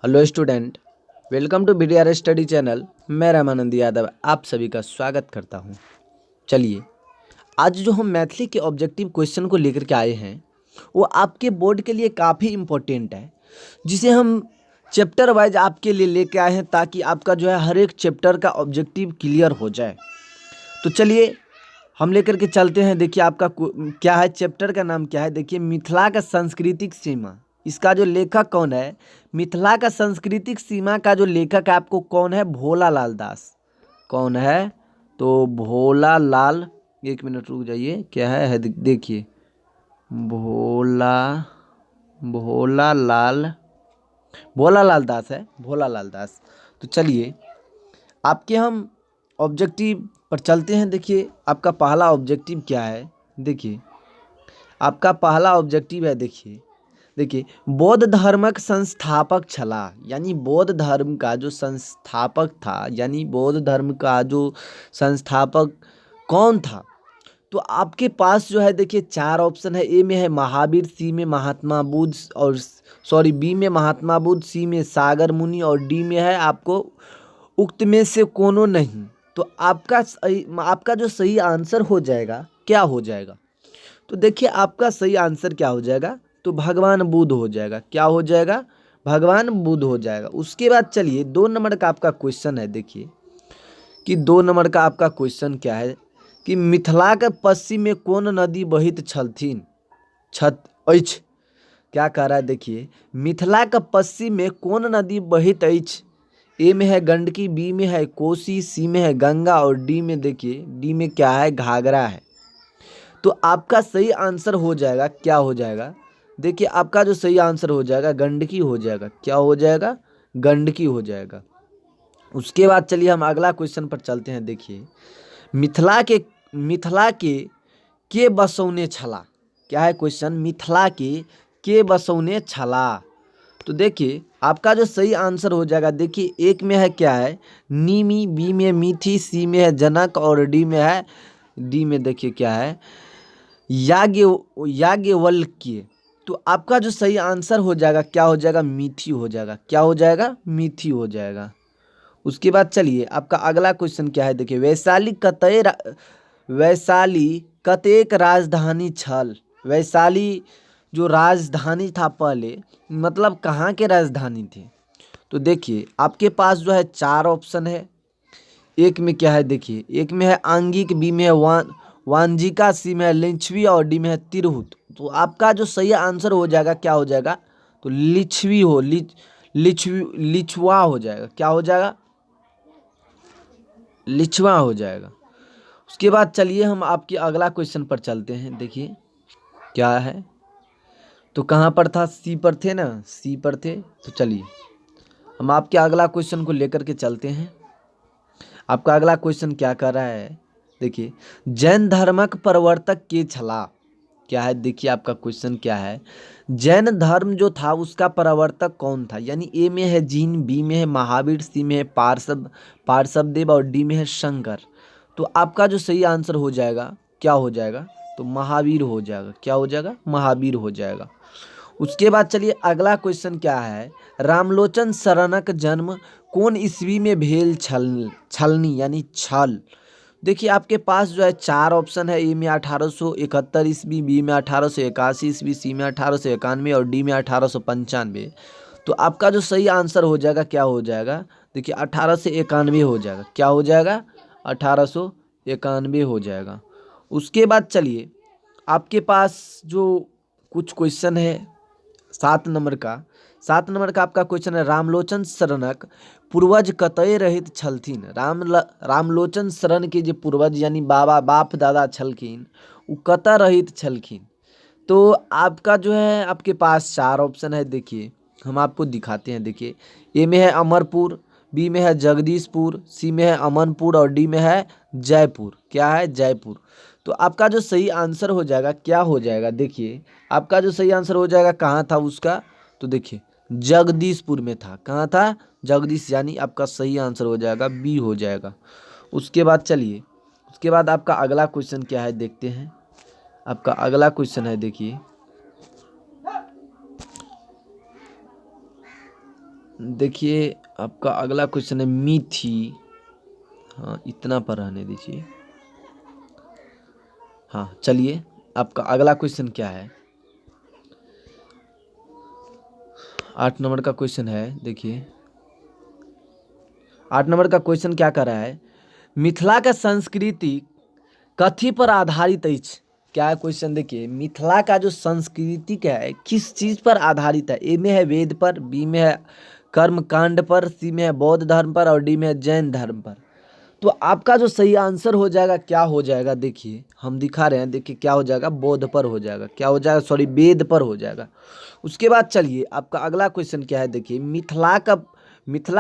Hello student, welcome to BDR study channel. मैं रामानंद यादव आप सभी का स्वागत करता हूं। चलिए, आज जो हम मैथिली के ऑब्जेक्टिव क्वेश्चन को लेकर के आए हैं वो आपके बोर्ड के लिए काफ़ी इम्पोर्टेंट है, जिसे हम चैप्टर वाइज आपके लिए लेके आए हैं ताकि आपका जो है हर एक चैप्टर का ऑब्जेक्टिव क्लियर हो जाए। तो चलिए हम लेकर के चलते हैं। देखिए आपका क्या है, चैप्टर का नाम क्या है। देखिए, मिथिला का सांस्कृतिक सीमा। इसका जो लेखक कौन है, मिथिला का सांस्कृतिक सीमा का जो लेखक है आपको कौन है, भोला लाल दास। कौन है, तो भोला लाल, एक मिनट रुक जाइए, क्या है देखिए, भोला भोला लाल भोला लाल दास है, भोला लाल दास। तो चलिए आपके हम ऑब्जेक्टिव पर चलते हैं। देखिए आपका पहला ऑब्जेक्टिव क्या है। देखिए आपका पहला ऑब्जेक्टिव है, देखिए देखिए बौद्ध धर्मक संस्थापक छला, यानी बौद्ध धर्म का जो संस्थापक था, यानी बौद्ध धर्म का जो संस्थापक कौन था। तो आपके पास जो है देखिए चार ऑप्शन है। ए में है महावीर, सी में महात्मा बुद्ध, और सॉरी बी में महात्मा बुद्ध, सी में सागर मुनि, और डी में है आपको उक्त में से कोनो नहीं। तो आपका जो सही आंसर हो जाएगा क्या हो जाएगा, तो देखिए आपका सही आंसर क्या हो जाएगा, तो भगवान बुद्ध हो जाएगा। क्या हो जाएगा, भगवान बुद्ध हो जाएगा। उसके बाद चलिए 2 नंबर का आपका क्वेश्चन है। देखिए कि 2 नंबर का आपका क्वेश्चन क्या है कि मिथिला के पश्चिम में कौन नदी बहित छलथिन छत अछि। क्या कह रहा है, देखिए मिथिला के पश्चिम में कौन नदी बहित अछि। ए में है गंडकी, बी में है कोसी, सी में है गंगा, और डी में देखिए डी में क्या है, घाघरा है। तो आपका सही आंसर हो जाएगा, क्या हो जाएगा, देखिए आपका जो सही आंसर हो जाएगा गंडकी हो जाएगा। क्या हो जाएगा, गंडकी हो जाएगा। उसके बाद चलिए हम अगला क्वेश्चन पर चलते हैं। देखिए मिथिला के बसौने छला। क्या है क्वेश्चन, मिथिला के बसौने छला। तो देखिए आपका जो सही आंसर हो जाएगा, देखिए एक में है क्या है, नीमी, बी में मीठी, सी में है जनक, और डी में देखिए क्या है, याज्ञवल्क्य। तो आपका जो सही आंसर हो जाएगा क्या हो जाएगा, मीठी हो जाएगा। क्या हो जाएगा, मीठी हो जाएगा। उसके बाद चलिए आपका अगला क्वेश्चन क्या है। देखिए वैशाली कतेक राजधानी छल। वैशाली जो राजधानी था पहले, मतलब कहाँ के राजधानी थे। तो देखिए आपके पास जो है चार ऑप्शन है। एक में क्या है, देखिए एक में है आंगिक, बी में है वांजिका, सी में है लिच्छवी, और डी में है तिरहुत। तो आपका जो सही आंसर हो जाएगा क्या हो जाएगा, तो लिच्छवा हो जाएगा। क्या हो जाएगा, लिच्छवा हो जाएगा। उसके बाद चलिए हम आपके अगला क्वेश्चन पर चलते हैं। देखिए क्या है, तो कहाँ पर था, सी पर थे ना, सी पर थे। तो चलिए हम आपके अगला क्वेश्चन को लेकर के चलते हैं। आपका अगला क्वेश्चन क्या कर रहा है, देखिए जैन धर्मक प्रवर्तक के छला। क्या है, देखिए आपका क्वेश्चन क्या है, जैन धर्म जो था उसका प्रवर्तक कौन था। यानी ए में है जीन, बी में है महावीर, सी में है पार्श्व देव, और डी में है शंकर। तो आपका जो सही आंसर हो जाएगा क्या हो जाएगा, तो महावीर हो जाएगा। क्या हो जाएगा, महावीर हो जाएगा। उसके बाद चलिए अगला क्वेश्चन क्या है, रामलोचन शरणक जन्म कौन ईस्वी में भेल छलनी, यानी छल। देखिए आपके पास जो है चार ऑप्शन है। ए में 1871 ईस्वी, बी में 1881 ईस्वी, सी में 1891, और डी में 1895। तो आपका जो सही आंसर हो जाएगा क्या हो जाएगा, देखिए 1891 हो जाएगा। क्या हो जाएगा, 1891 हो जाएगा। उसके बाद चलिए आपके पास जो कुछ क्वेश्चन है 7 नंबर का। 7 नंबर का आपका क्वेश्चन है, रामलोचन शरणक पूर्वज कतय रहित छलथिन। रामलोचन शरण के जो पूर्वज यानी बाप दादा छलखिन, वो कतय रहित छलखिन। तो आपका जो है आपके पास चार ऑप्शन है। देखिए हम आपको दिखाते हैं। देखिए ए में है अमरपुर, बी में है जगदीशपुर, सी में है अमनपुर, और डी में है जयपुर। क्या है, जयपुर। तो आपका जो सही आंसर हो जाएगा क्या हो जाएगा, देखिए आपका जो सही आंसर हो जाएगा कहाँ था उसका, तो देखिए जगदीशपुर में था। कहाँ था, जगदीश, यानी आपका सही आंसर हो जाएगा बी हो जाएगा। उसके बाद चलिए उसके बाद आपका अगला क्वेश्चन क्या है देखते हैं। आपका अगला क्वेश्चन है, देखिए देखिए आपका अगला क्वेश्चन है मीठी। हाँ, इतना पर रहने दीजिए। हाँ चलिए, आपका अगला क्वेश्चन क्या है। 8 नंबर का क्वेश्चन है। देखिए 8 नंबर का क्वेश्चन क्या कर रहा है, मिथिला का संस्कृति कथी पर आधारित अछि। क्या है क्वेश्चन, देखिए मिथिला का जो संस्कृति क्या है किस चीज पर आधारित है। ए में है वेद पर, बी में है कर्म कांड पर, सी में है बौद्ध धर्म पर और डी में है जैन धर्म पर। तो आपका जो सही आंसर हो जाएगा क्या हो जाएगा, देखिए हम दिखा रहे हैं। देखिए क्या हो जाएगा, बौद्ध पर हो जाएगा। क्या हो जाएगा, सॉरी वेद पर हो जाएगा। उसके बाद चलिए आपका अगला क्वेश्चन क्या है। देखिए मिथिला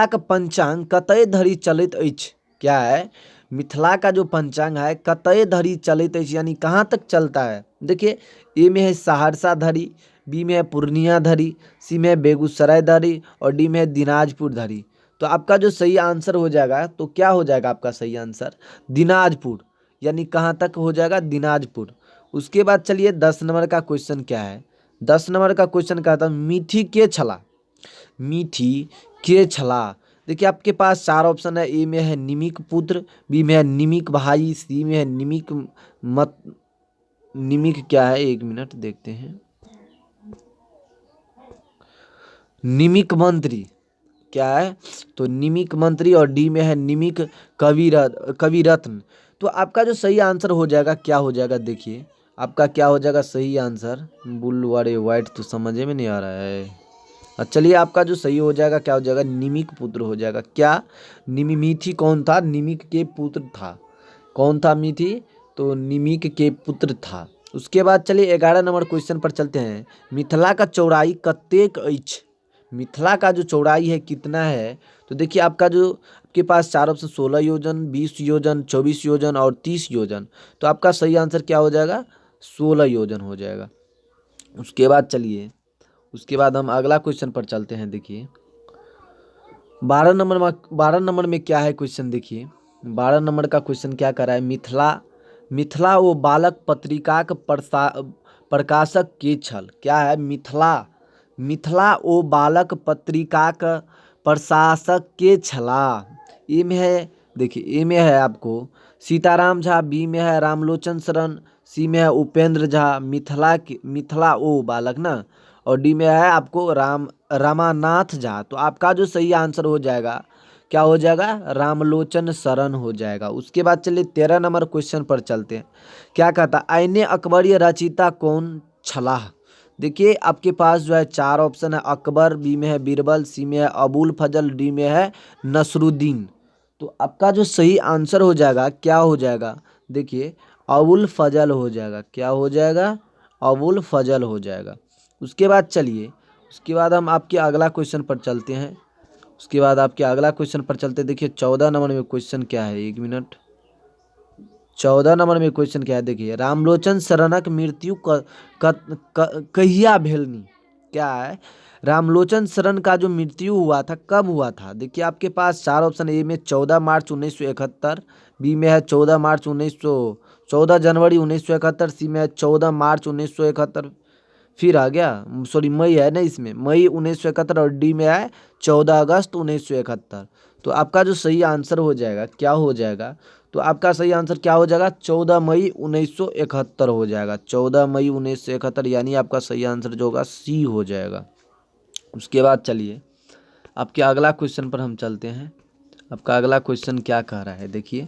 का पंचांग कतय धरि चलैत अछि। क्या है, मिथिला का जो पंचांग है कतय धरि चलैत अछि, यानी कहाँ तक चलता है। देखिए ए में है सहरसा धरि, बी में है पूर्णिया धरि, सी में है बेगूसराय धरि और डी में है दिनाजपुर धरि। तो आपका जो सही आंसर हो जाएगा, तो क्या हो जाएगा आपका सही आंसर, दिनाजपुर। यानी कहाँ तक हो जाएगा, दिनाजपुर। उसके बाद चलिए 10 नंबर का क्वेश्चन क्या है। 10 नंबर का क्वेश्चन क्या था, मीठी के छला। मीठी के छला। देखिए आपके पास 4 ऑप्शन है। ए में है निमिक पुत्र, बी में है निमिक भाई, सी में है निमिक मत निमिक क्या है, एक मिनट देखते हैं, निमिक मंत्री। क्या है, तो निमिक मंत्री और डी में है निमिक कविरत्न। तो आपका जो सही आंसर हो जाएगा क्या हो जाएगा, देखिए आपका क्या हो जाएगा सही आंसर, बुल्लू वाले वाइट तो समझ में नहीं आ रहा है। चलिए आपका जो सही हो जाएगा क्या हो जाएगा, निमिक पुत्र हो जाएगा। क्या, मीठी कौन था, निमिक के पुत्र था। कौन था मीठी, तो निमिक के पुत्र था। उसके बाद चलिए 11 नंबर क्वेश्चन पर चलते हैं। मिथिला का चौड़ाई कतेक अछि। मिथिला का जो चौड़ाई है कितना है, तो देखिए आपका जो आपके पास 4 ऑप्शन 16 योजन, 20 योजन, 24 योजन और 30 योजन। तो आपका सही आंसर क्या हो जाएगा, 16 योजन हो जाएगा। उसके बाद चलिए, उसके बाद हम अगला क्वेश्चन पर चलते हैं। देखिए 12 नंबर में क्या है क्वेश्चन, देखिए 12 नंबर का क्वेश्चन क्या कर रहा है, मिथिला ओ बालक पत्रिकाक प्रकाशक के छल। क्या है, मिथिला ओ बालक पत्रिकाक प्रशासक के छला। ए में है, देखिए ए में है आपको सीताराम झा, बी में है रामलोचन शरण, सी में है उपेंद्र झा, मिथिला ओ बालक ना, और डी में है आपको रामानाथ झा। तो आपका जो सही आंसर हो जाएगा क्या हो जाएगा, रामलोचन शरण हो जाएगा। उसके बाद चलिए 13 नंबर क्वेश्चन पर चलते हैं। क्या कहता, आईने अकबरीय रचयिता कौन छलाह। देखिए आपके पास जो है 4 ऑप्शन है, अकबर, बी में है बीरबल, सी में है अबुल फजल, डी में है नसरुद्दीन। तो आपका जो सही आंसर हो जाएगा क्या हो जाएगा, देखिए अबुल फजल हो जाएगा। क्या हो जाएगा, अबुल फजल हो जाएगा। उसके बाद चलिए, उसके बाद हम आपके अगला क्वेश्चन पर चलते हैं। उसके बाद आपके अगला क्वेश्चन पर चलते हैं। देखिए 14 नंबर में क्वेश्चन क्या है, एक मिनट, 14 नंबर में क्वेश्चन क्या है, देखिए रामलोचन शरणक मृत्यु कहिया भेलनी। क्या है, रामलोचन शरण का जो मृत्यु हुआ था कब हुआ था। देखिए आपके पास 4 ऑप्शन, ए में 14 मार्च 1971, बी में है 14 जनवरी 1971, सी में है 14 मार्च 1971, फिर आ गया, सॉरी मई है ना इसमें, मई 1971, और डी में है 14 अगस्त 1971। तो आपका जो सही आंसर हो जाएगा क्या हो जाएगा, तो आपका सही आंसर क्या हो जाएगा, 14 मई 1971 हो जाएगा। 14 मई 1971 यानी आपका सही आंसर जो होगा सी हो जाएगा। उसके बाद चलिए आपके अगला क्वेश्चन पर हम चलते हैं। आपका अगला क्वेश्चन क्या कह रहा है, देखिए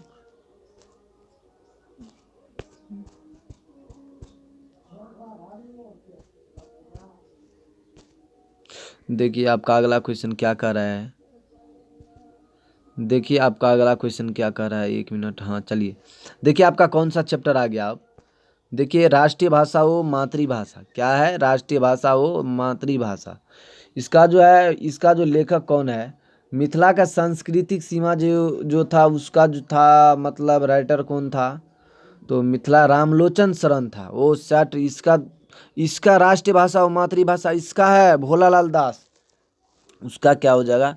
देखिए आपका अगला क्वेश्चन क्या कह रहा है। देखिए आपका अगला क्वेश्चन क्या कह रहा है, एक मिनट, हाँ चलिए देखिए आपका कौन सा चैप्टर आ गया। आप देखिए राष्ट्रीय भाषा हो मातृभाषा। क्या है, राष्ट्रीय भाषा हो मातृभाषा। इसका जो है, इसका जो लेखक कौन है, मिथिला का सांस्कृतिक सीमा जो जो था उसका जो था, मतलब राइटर कौन था, तो मिथिला रामलोचन शरण था वो सेट। इसका इसका राष्ट्रीय भाषा और मातृभाषा इसका है भोलालाल दास। उसका क्या हो जाएगा,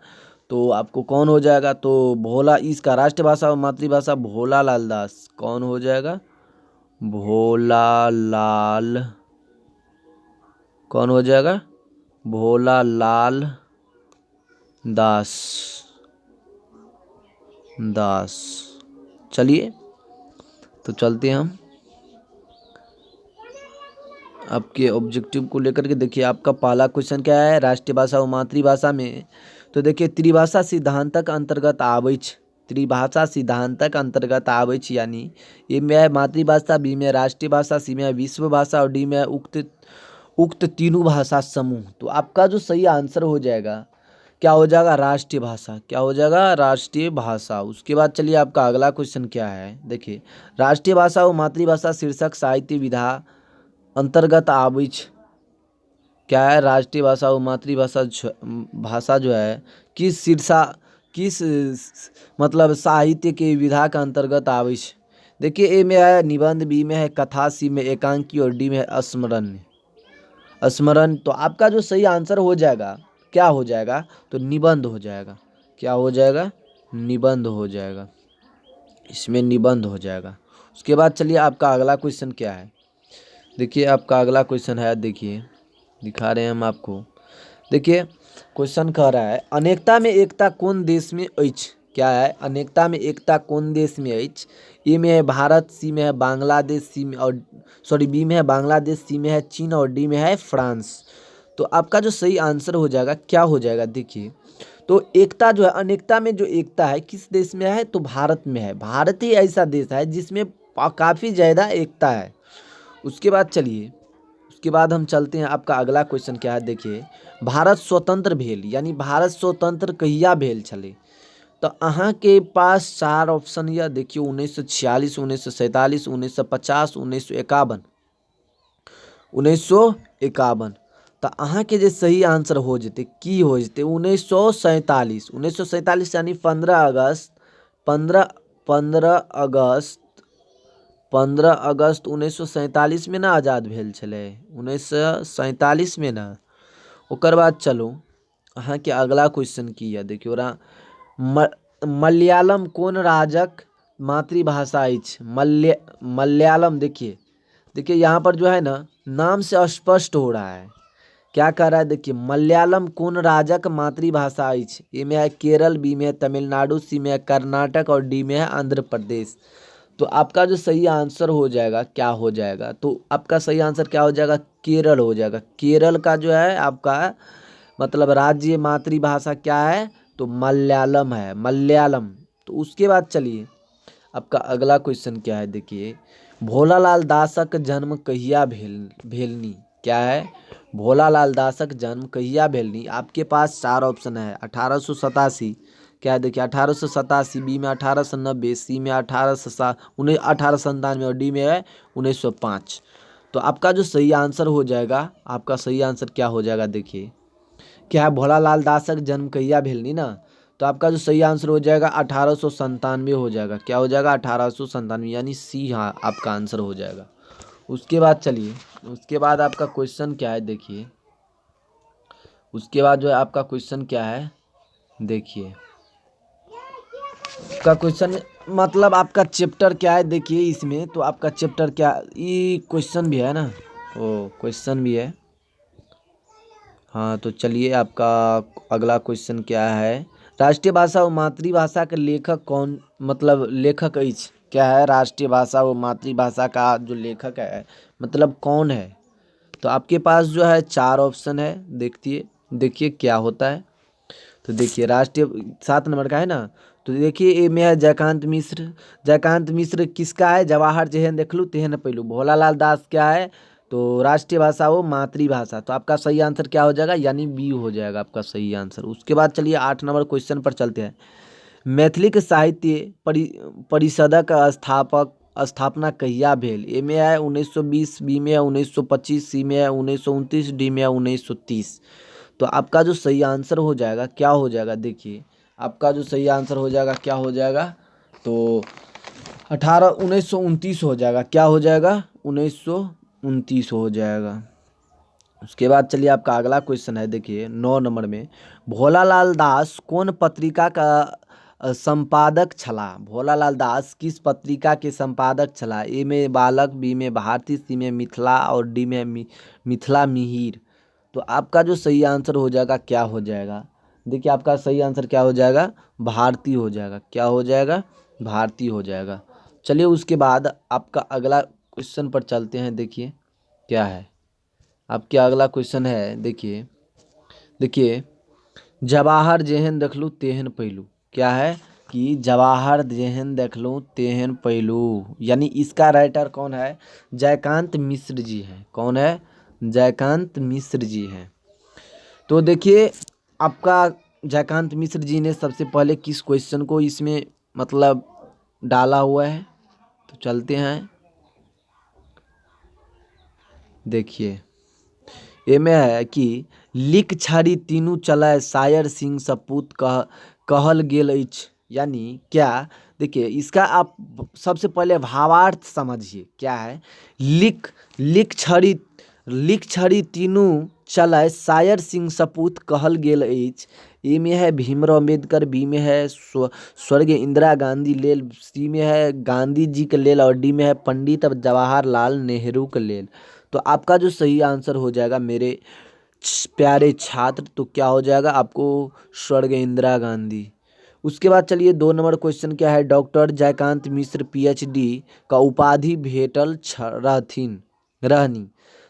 तो आपको कौन हो जाएगा, तो भोला, इसका राष्ट्रीय भाषा और मातृभाषा भोलालाल दास। कौन हो जाएगा, भोलालाल, कौन हो जाएगा, भोलालाल दास दास। चलिए तो चलते हैं हम आपके ऑब्जेक्टिव को लेकर के। देखिए आपका पहला क्वेश्चन क्या है, राष्ट्रीय भाषा और मातृभाषा में। तो देखिए त्रिभाषा सिद्धांतक अंतर्गत आबै छै, त्रिभाषा सिद्धांतक अंतर्गत आबै छै, यानी ए में है मातृभाषा, बी में राष्ट्रीय भाषा, सी में है विश्व भाषा और डी में है उक्त तीनों भाषा समूह। तो आपका जो सही आंसर हो जाएगा क्या हो जाएगा, राष्ट्रीय भाषा। क्या हो जाएगा, राष्ट्रीय भाषा। उसके बाद चलिए आपका अगला क्वेश्चन क्या है, देखिए राष्ट्रीय भाषा और मातृभाषा शीर्षक साहित्य विधा अंतर्गत आबै छै। क्या है, राष्ट्रीय भाषा और मातृभाषा भाषा जो है किस मतलब साहित्य के विधा के अंतर्गत आबै छै। देखिए ए में है निबंध, बी में है कथा, सी में एकांकी और डी में है स्मरण। तो आपका जो सही आंसर हो जाएगा क्या हो जाएगा, तो निबंध हो जाएगा। क्या हो जाएगा, निबंध हो जाएगा, इसमें निबंध हो जाएगा। उसके बाद चलिए आपका अगला क्वेश्चन क्या है, देखिए आपका अगला क्वेश्चन है, देखिए दिखा रहे हैं हम आपको। देखिए क्वेश्चन कह रहा है अनेकता में एकता कौन देश में अछि। क्या है, अनेकता में एकता कौन देश में अछि। ए में है भारत, सी में है बांग्लादेश, सी में और बी में है बांग्लादेश, सी में है चीन और डी में है फ्रांस। तो आपका जो सही आंसर हो जाएगा क्या हो जाएगा, देखिए तो एकता जो है, अनेकता में जो एकता है किस देश में है, तो भारत में है। भारत ही ऐसा देश है जिसमें काफ़ी ज़्यादा एकता है। उसके बाद चलिए, उसके बाद हम चलते हैं, आपका अगला क्वेश्चन क्या है, देखिए भारत स्वतंत्र भेल, यानी भारत स्वतंत्र कहिया भेल छले। तो अहाँ के पास 4 ऑप्शन या देखिए 1946, 1947, 1950, 1951। 1951। तो अहाँ के जे सही आंसर हो जेते की हो जेते 1947। 1947 यानी 15 अगस्त 15 अगस्त 1947 में ना आज़ाद भेल छलै, 1947 में ना। ओकर बाद चलू अहाँ के अगला क्वेश्चन की है, देखियो मलयालम कौन राजक मातृभाषा अछि। मलयालम देखिए यहाँ पर जो है ना नाम से स्पष्ट हो रहा है, क्या कह रहा है, देखिए मलयालम कौन राजक मातृभाषा अछि। ए में है केरल, बी में है तमिलनाडु, सी में है कर्नाटक और डी में है आंध्र प्रदेश। तो आपका जो सही आंसर हो जाएगा क्या हो जाएगा, तो आपका सही आंसर क्या हो जाएगा, केरल हो जाएगा। केरल का जो है आपका मतलब राज्य मातृभाषा क्या है, तो मलयालम है, मलयालम। तो उसके बाद चलिए आपका अगला क्वेश्चन क्या है, देखिए भोलालाल दासक जन्म कहिया भेलनी। क्या है, भोलालाल दासक जन्म कहिया भेलनी। आपके पास 4 ऑप्शन है, 1887। क्या है, देखिए 1887, बी में 1890, सी में 1897 और डी में है 1905। तो आपका जो सही आंसर हो जाएगा, आपका सही आंसर क्या हो जाएगा, देखिए क्या है, भोलालाल दासक जन्म कहिया भेलनी ना। तो आपका जो सही आंसर हो जाएगा 1897 हो जाएगा। क्या हो जाएगा, 1897, यानी सी हाँ आपका आंसर हो जाएगा। उसके बाद चलिए, उसके बाद आपका क्वेश्चन क्या है, देखिए उसके बाद जो है आपका क्वेश्चन क्या है, देखिए का क्वेश्चन मतलब आपका चैप्टर क्या है, देखिए इसमें तो आपका चैप्टर क्या, ये क्वेश्चन भी है ना, ओ क्वेश्चन भी है। हाँ तो चलिए आपका अगला क्वेश्चन क्या है, राष्ट्रीय भाषा और मातृभाषा के लेखक कौन, मतलब लेखक अछि। क्या है, राष्ट्रीय भाषा और मातृभाषा का जो लेखक है मतलब कौन है। तो आपके पास जो है 4 ऑप्शन है, देखिए क्या होता है। तो देखिए राष्ट्रीय 7 नंबर का है ना, तो देखिए ए में है जयकांत मिश्र। जयकांत मिश्र किसका है, जवाहर जेहन देखलू तेहन पैलू। भोलालाल दास क्या है, तो राष्ट्रीय भाषा वो मातृभाषा। तो आपका सही आंसर क्या हो जाएगा, यानी बी हो जाएगा आपका सही आंसर। उसके बाद चलिए 8 नंबर क्वेश्चन पर चलते हैं। मैथिली साहित्य परिषदक स्थापना कहिया भेल। ए में है 1920, बी में है 1925, सी में है 1929, डी में है 1930। तो आपका जो सही आंसर हो जाएगा क्या हो जाएगा, देखिए आपका जो सही आंसर हो जाएगा क्या हो जाएगा, तो 1929 हो जाएगा। क्या हो जाएगा, 1929 हो जाएगा। उसके बाद चलिए आपका अगला क्वेश्चन है, देखिए 9 नंबर में भोलालाल दास कौन पत्रिका का संपादक छला। भोलालाल दास किस पत्रिका के संपादक छला। ए में बालक, बी में भारती, सी में मिथिला और डी में मिथिला मिहिर। तो आपका जो सही आंसर हो जाएगा क्या हो जाएगा, देखिए आपका सही आंसर क्या हो जाएगा, भारतीय हो जाएगा। क्या हो जाएगा, भारतीय हो जाएगा। चलिए उसके बाद आपका अगला क्वेश्चन पर चलते हैं। देखिए क्या है आपके अगला क्वेश्चन है। देखिए देखिए जवाहर जेहन देखलू तेहन पैलू। क्या है कि जवाहर जेहन देखलू तेहन पैलू, यानी इसका राइटर कौन है, जयकांत मिश्र जी हैं। कौन है, जयकांत मिश्र जी हैं। तो देखिए आपका जयकांत मिश्र जी ने सबसे पहले किस क्वेश्चन को इसमें मतलब डाला हुआ है, तो चलते हैं। देखिए ये में है कि लिख छाड़ी तीनू चलाए शायर सिंह सपूत कहल गेल अछि, यानी क्या। देखिए इसका आप सबसे पहले भावार्थ समझिए। क्या है, लिख लिख छड़ी तीनू चलाए शायर सिंह सपूत कहल गेल अछि। ए में है भीमराव अम्बेडकर, बी में है स्वर्गीय इंदिरा गांधी लेल, सी में है गांधी जी के लेल, और डी में है पंडित जवाहरलाल नेहरू के लेल। तो आपका जो सही आंसर हो जाएगा मेरे प्यारे छात्र, तो क्या हो जाएगा आपको, स्वर्गीय इंदिरा गांधी। उसके बाद चलिए 2 नंबर क्वेश्चन क्या है, डॉक्टर जयकांत मिश्र पीएचडी का उपाधि भेटल रहनी।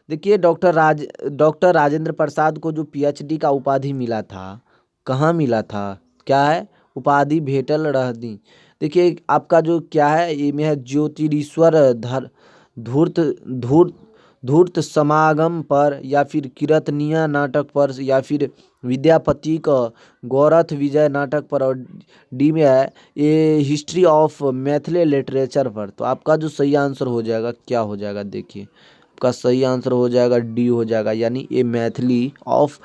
देखिए डॉक्टर राजेंद्र प्रसाद को जो पीएचडी का उपाधि मिला था, कहाँ मिला था, क्या है, उपाधि भेटल रहनी। देखिए आपका जो क्या है, ये में है ज्योतिरीश्वर धूर्त धूर्त धूर्त समागम पर, या फिर कीर्तनिया नाटक पर, या फिर विद्यापति का गौरथ विजय नाटक पर, और डी में है ये हिस्ट्री ऑफ मैथिली लिटरेचर पर। तो आपका जो सही आंसर हो जाएगा क्या हो जाएगा, देखिए आपका सही आंसर हो जाएगा डी हो जाएगा, यानी ये मैथिली ऑफ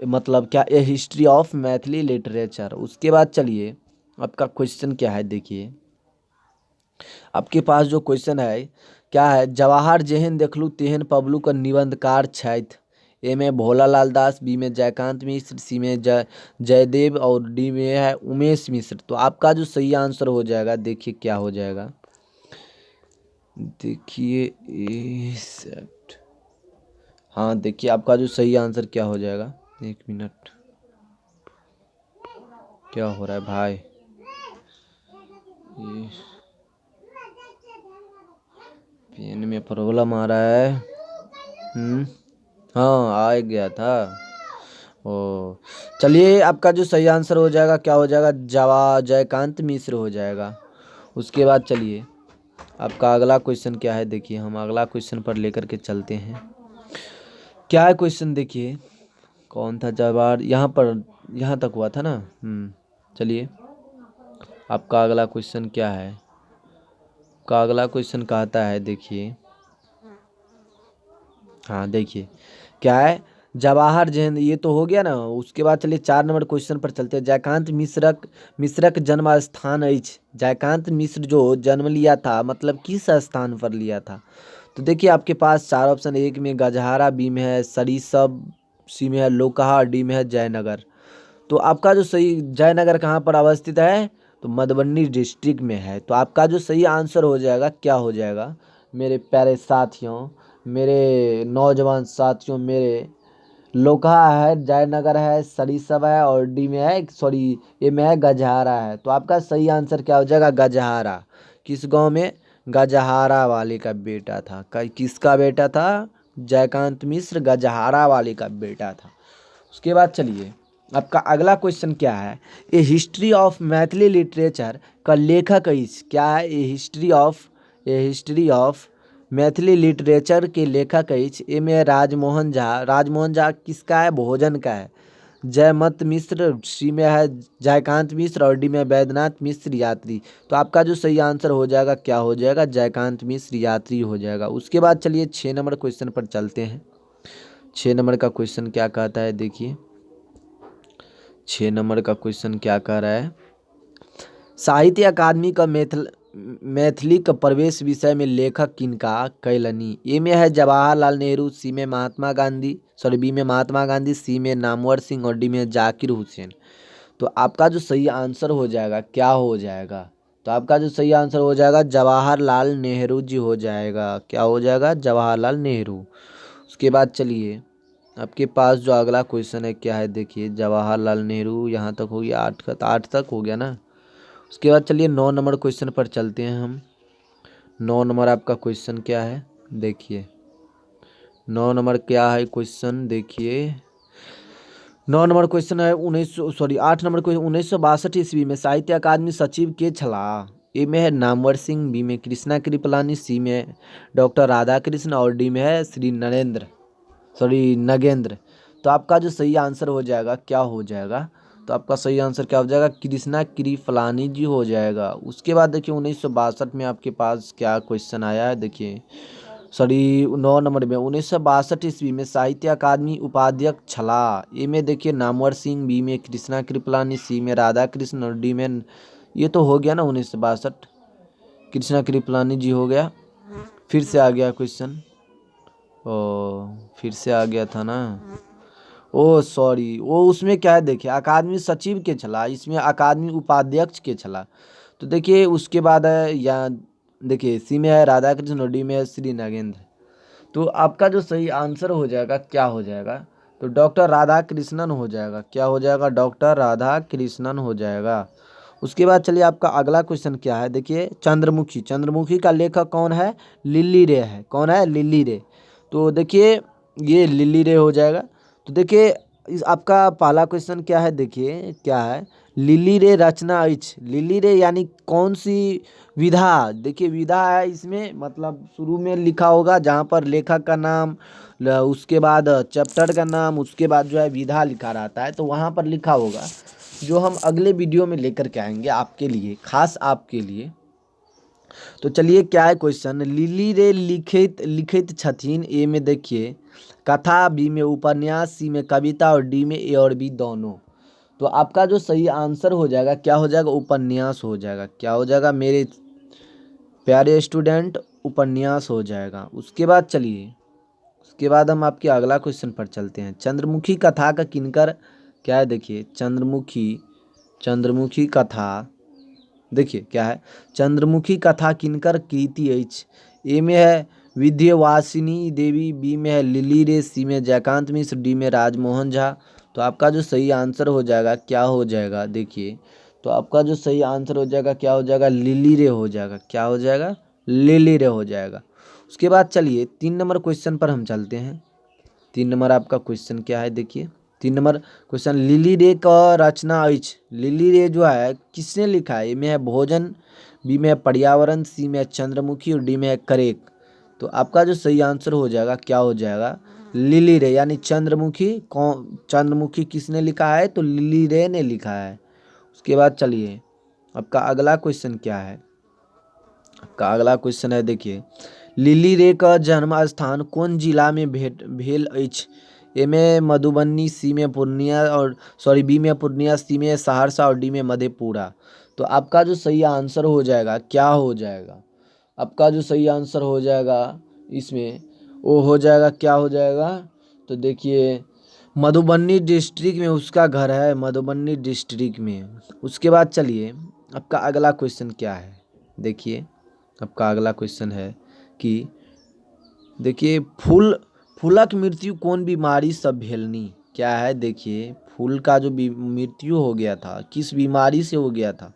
मतलब क्या, ये हिस्ट्री ऑफ मैथिली लिटरेचर। उसके बाद चलिए आपका क्वेश्चन क्या है। देखिए आपके पास जो क्वेश्चन है क्या है, जवाहर जेहन देखलू तेहन पबलू का निबंधकार छथि। ए में भोलालाल दास, बी में जयकांत मिश्र, सी में जयदेव, और डी में है उमेश मिश्र। तो आपका जो सही आंसर हो जाएगा, देखिए क्या हो जाएगा, देखिए हाँ देखिए आपका जो सही आंसर क्या हो जाएगा, 1 मिनट, क्या हो रहा है भाई, ये पेन में प्रॉब्लम आ रहा है। हाँ आ गया था। ओ चलिए आपका जो सही आंसर हो जाएगा क्या हो जाएगा, जयकांत मिश्र हो जाएगा। उसके बाद चलिए आपका अगला क्वेश्चन क्या है। देखिए हम अगला क्वेश्चन पर लेकर के चलते हैं। क्या है क्वेश्चन, देखिए कौन था, जवाहर यहाँ पर यहाँ तक हुआ था ना। चलिए आपका अगला क्वेश्चन क्या है, का अगला क्वेश्चन कहता है। देखिए हाँ देखिए क्या है, जवाहर जयंती, ये तो हो गया ना। उसके बाद चलिए 4 नंबर क्वेश्चन पर चलते हैं। जयकांत मिश्रक जन्म स्थान अछि। जयकांत मिश्र जो जन्म लिया था मतलब किस स्थान पर लिया था। तो देखिए आपके पास 4 ऑप्शन, एक में गजहारा, बी में है सरिसब, सी में है लोकहा, और डी में है जयनगर। तो आपका जो सही, जयनगर कहाँ पर अवस्थित है, तो मधुबनी डिस्ट्रिक्ट में है। तो आपका जो सही आंसर हो जाएगा क्या हो जाएगा, मेरे प्यारे साथियों, मेरे नौजवान साथियों, मेरे लोकहा है, जयनगर है, सरिसब है, और डी में है सॉरी ए में है गजहारा है। तो आपका सही आंसर क्या हो जाएगा, गजहारा। किस गांव में, गजहारा वाले का बेटा था। किसका बेटा था, जयकांत मिश्र गजहारा वाले का बेटा था। उसके बाद चलिए आपका अगला क्वेश्चन क्या है, ए हिस्ट्री ऑफ मैथिली लिटरेचर का लेखक इस, क्या है, ए हिस्ट्री ऑफ मैथिली लिटरेचर के लेखक अछि। ए में राजमोहन झा। राजमोहन झा किसका है, भोजन का है। जयमत मिश्र, सी में है जयकांत मिश्र, और डी में वैद्यनाथ मिश्र यात्री। तो आपका जो सही आंसर हो जाएगा क्या हो जाएगा, जयकांत मिश्र यात्री हो जाएगा। उसके बाद चलिए 6 नंबर क्वेश्चन पर चलते हैं। 6 नंबर का क्वेश्चन क्या कहता है, देखिए 6 नंबर का क्वेश्चन क्या कह रहा है, साहित्य अकादमी का मैथिली का प्रवेश विषय में लेखक किनका कैलनी। ए में है जवाहरलाल नेहरू, सी में महात्मा गांधी, सॉरी बी में महात्मा गांधी, सी में नामवर सिंह, और डी में जाकिर हुसैन। तो आपका जो सही आंसर हो जाएगा क्या हो जाएगा, तो आपका जो सही आंसर हो जाएगा जवाहरलाल नेहरू जी हो जाएगा। क्या हो जाएगा, जवाहरलाल नेहरू। उसके बाद चलिए आपके पास जो अगला क्वेश्चन है क्या है देखिए, जवाहरलाल नेहरू, यहाँ तक हो गया, 8 तक हो गया ना। उसके बाद चलिए 9 नंबर क्वेश्चन पर चलते हैं हम। 9 नंबर आपका क्वेश्चन क्या है देखिए, 9 नंबर क्या है क्वेश्चन देखिए। 9 नंबर क्वेश्चन है 8 नंबर क्वेश्चन, 1962 ईस्वी में साहित्य अकादमी सचिव के छला। ए में है नामवर सिंह, बी में कृष्णा कृपलानी, सी में डॉक्टर राधा कृष्ण और डी में है श्री नगेंद्र। तो आपका जो सही आंसर हो जाएगा क्या हो जाएगा, तो आपका सही आंसर क्या हो जाएगा, कृष्णा कृपलानी जी हो जाएगा। उसके बाद देखिए 1962 में आपके पास क्या क्वेश्चन आया है देखिए, 9 नंबर में 1962 ईस्वी में साहित्य अकादमी उपाध्यक्ष छला। ए में देखिए नामवर सिंह, बी में कृष्णा कृपलानी, सी में राधा कृष्ण और डी में, ये तो हो गया ना 1962, कृष्णा कृपलानी जी हो गया। फिर से आ गया क्वेश्चन, ओ फिर से आ गया था ना, ओ सॉरी, वो उसमें क्या है देखिए, अकादमी सचिव के छला, इसमें अकादमी उपाध्यक्ष के छला। तो देखिए उसके बाद है या देखिए सी में है राधा कृष्ण और डी में है श्री नागेंद्र। तो आपका जो सही आंसर हो जाएगा क्या हो जाएगा, तो डॉक्टर राधा कृष्णन हो जाएगा। क्या हो जाएगा, डॉक्टर राधा कृष्णन हो जाएगा। उसके बाद चलिए आपका अगला क्वेश्चन क्या है देखिए, चंद्रमुखी, चंद्रमुखी का लेखक कौन है, लिली रे है। कौन है, लिली रे। तो देखिए ये लिली रे हो जाएगा। तो देखिए इस आपका पहला क्वेश्चन क्या है देखिए, क्या है, लिली रे रचना इच, लिली रे यानी कौन सी विधा। देखिए विधा है इसमें, मतलब शुरू में लिखा होगा जहाँ पर लेखक का नाम, उसके बाद चैप्टर का नाम, उसके बाद जो है विधा लिखा रहता है, तो वहाँ पर लिखा होगा, जो हम अगले वीडियो में लेकर के आएंगे आपके लिए, खास आपके लिए। तो चलिए क्या है क्वेश्चन, लिली रे लिखित लिखित छथिन। ए में देखिए कथा, बी में उपन्यास, सी में कविता और डी में ए और बी दोनों। तो आपका जो सही आंसर हो जाएगा क्या हो जाएगा, उपन्यास हो जाएगा। क्या हो जाएगा मेरे प्यारे स्टूडेंट, उपन्यास हो जाएगा। उसके बाद चलिए, उसके बाद हम आपके अगला क्वेश्चन पर चलते हैं। चंद्रमुखी कथा का किनकर क्या है देखिए, चंद्रमुखी कथा देखिए क्या है, चंद्रमुखी कथा किनकर कृति अछि। ए में है विद्यावासिनी देवी, बी में है लिली रे, सी में जयकांत मिश्र, डी में राजमोहन झा। तो आपका जो सही आंसर हो जाएगा क्या हो जाएगा देखिए, तो आपका जो सही आंसर हो जाएगा क्या हो जाएगा, लिली रे हो जाएगा। क्या हो जाएगा, लिली रे हो जाएगा। उसके बाद चलिए 3 नंबर क्वेश्चन पर हम चलते हैं। 3 नंबर आपका क्वेश्चन क्या है देखिए, 3 नंबर क्वेश्चन, लिली रे का रचना अछि। लिली रे जो है किसने लिखा है, ए में है भोजन, बी में है पर्यावरण, सी में है चंद्रमुखी और डी में है करेक। तो आपका जो सही आंसर हो जाएगा क्या हो जाएगा, लिली रे यानी चंद्रमुखी। कौन चंद्रमुखी किसने लिखा है, तो लिली रे ने लिखा है। उसके बाद चलिए आपका अगला क्वेश्चन क्या है, आपका अगला क्वेश्चन है देखिए, लिली रे का जन्म स्थान कौन जिला में भेल अछि। ए में मधुबनी, सी में पूर्णिया और बी में पूर्णिया, सी में सहरसा और डी में मधेपुरा। तो आपका जो सही आंसर हो जाएगा क्या हो जाएगा, आपका जो सही आंसर हो जाएगा इसमें वो हो जाएगा क्या हो जाएगा, तो देखिए मधुबनी डिस्ट्रिक्ट में उसका घर है, मधुबनी डिस्ट्रिक्ट में। उसके बाद चलिए आपका अगला क्वेश्चन क्या है देखिए, आपका अगला क्वेश्चन है कि देखिए फूलक मृत्यु कौन बीमारी से भेलनी। क्या है देखिए, फूल का जो मृत्यु हो गया था किस बीमारी से हो गया था।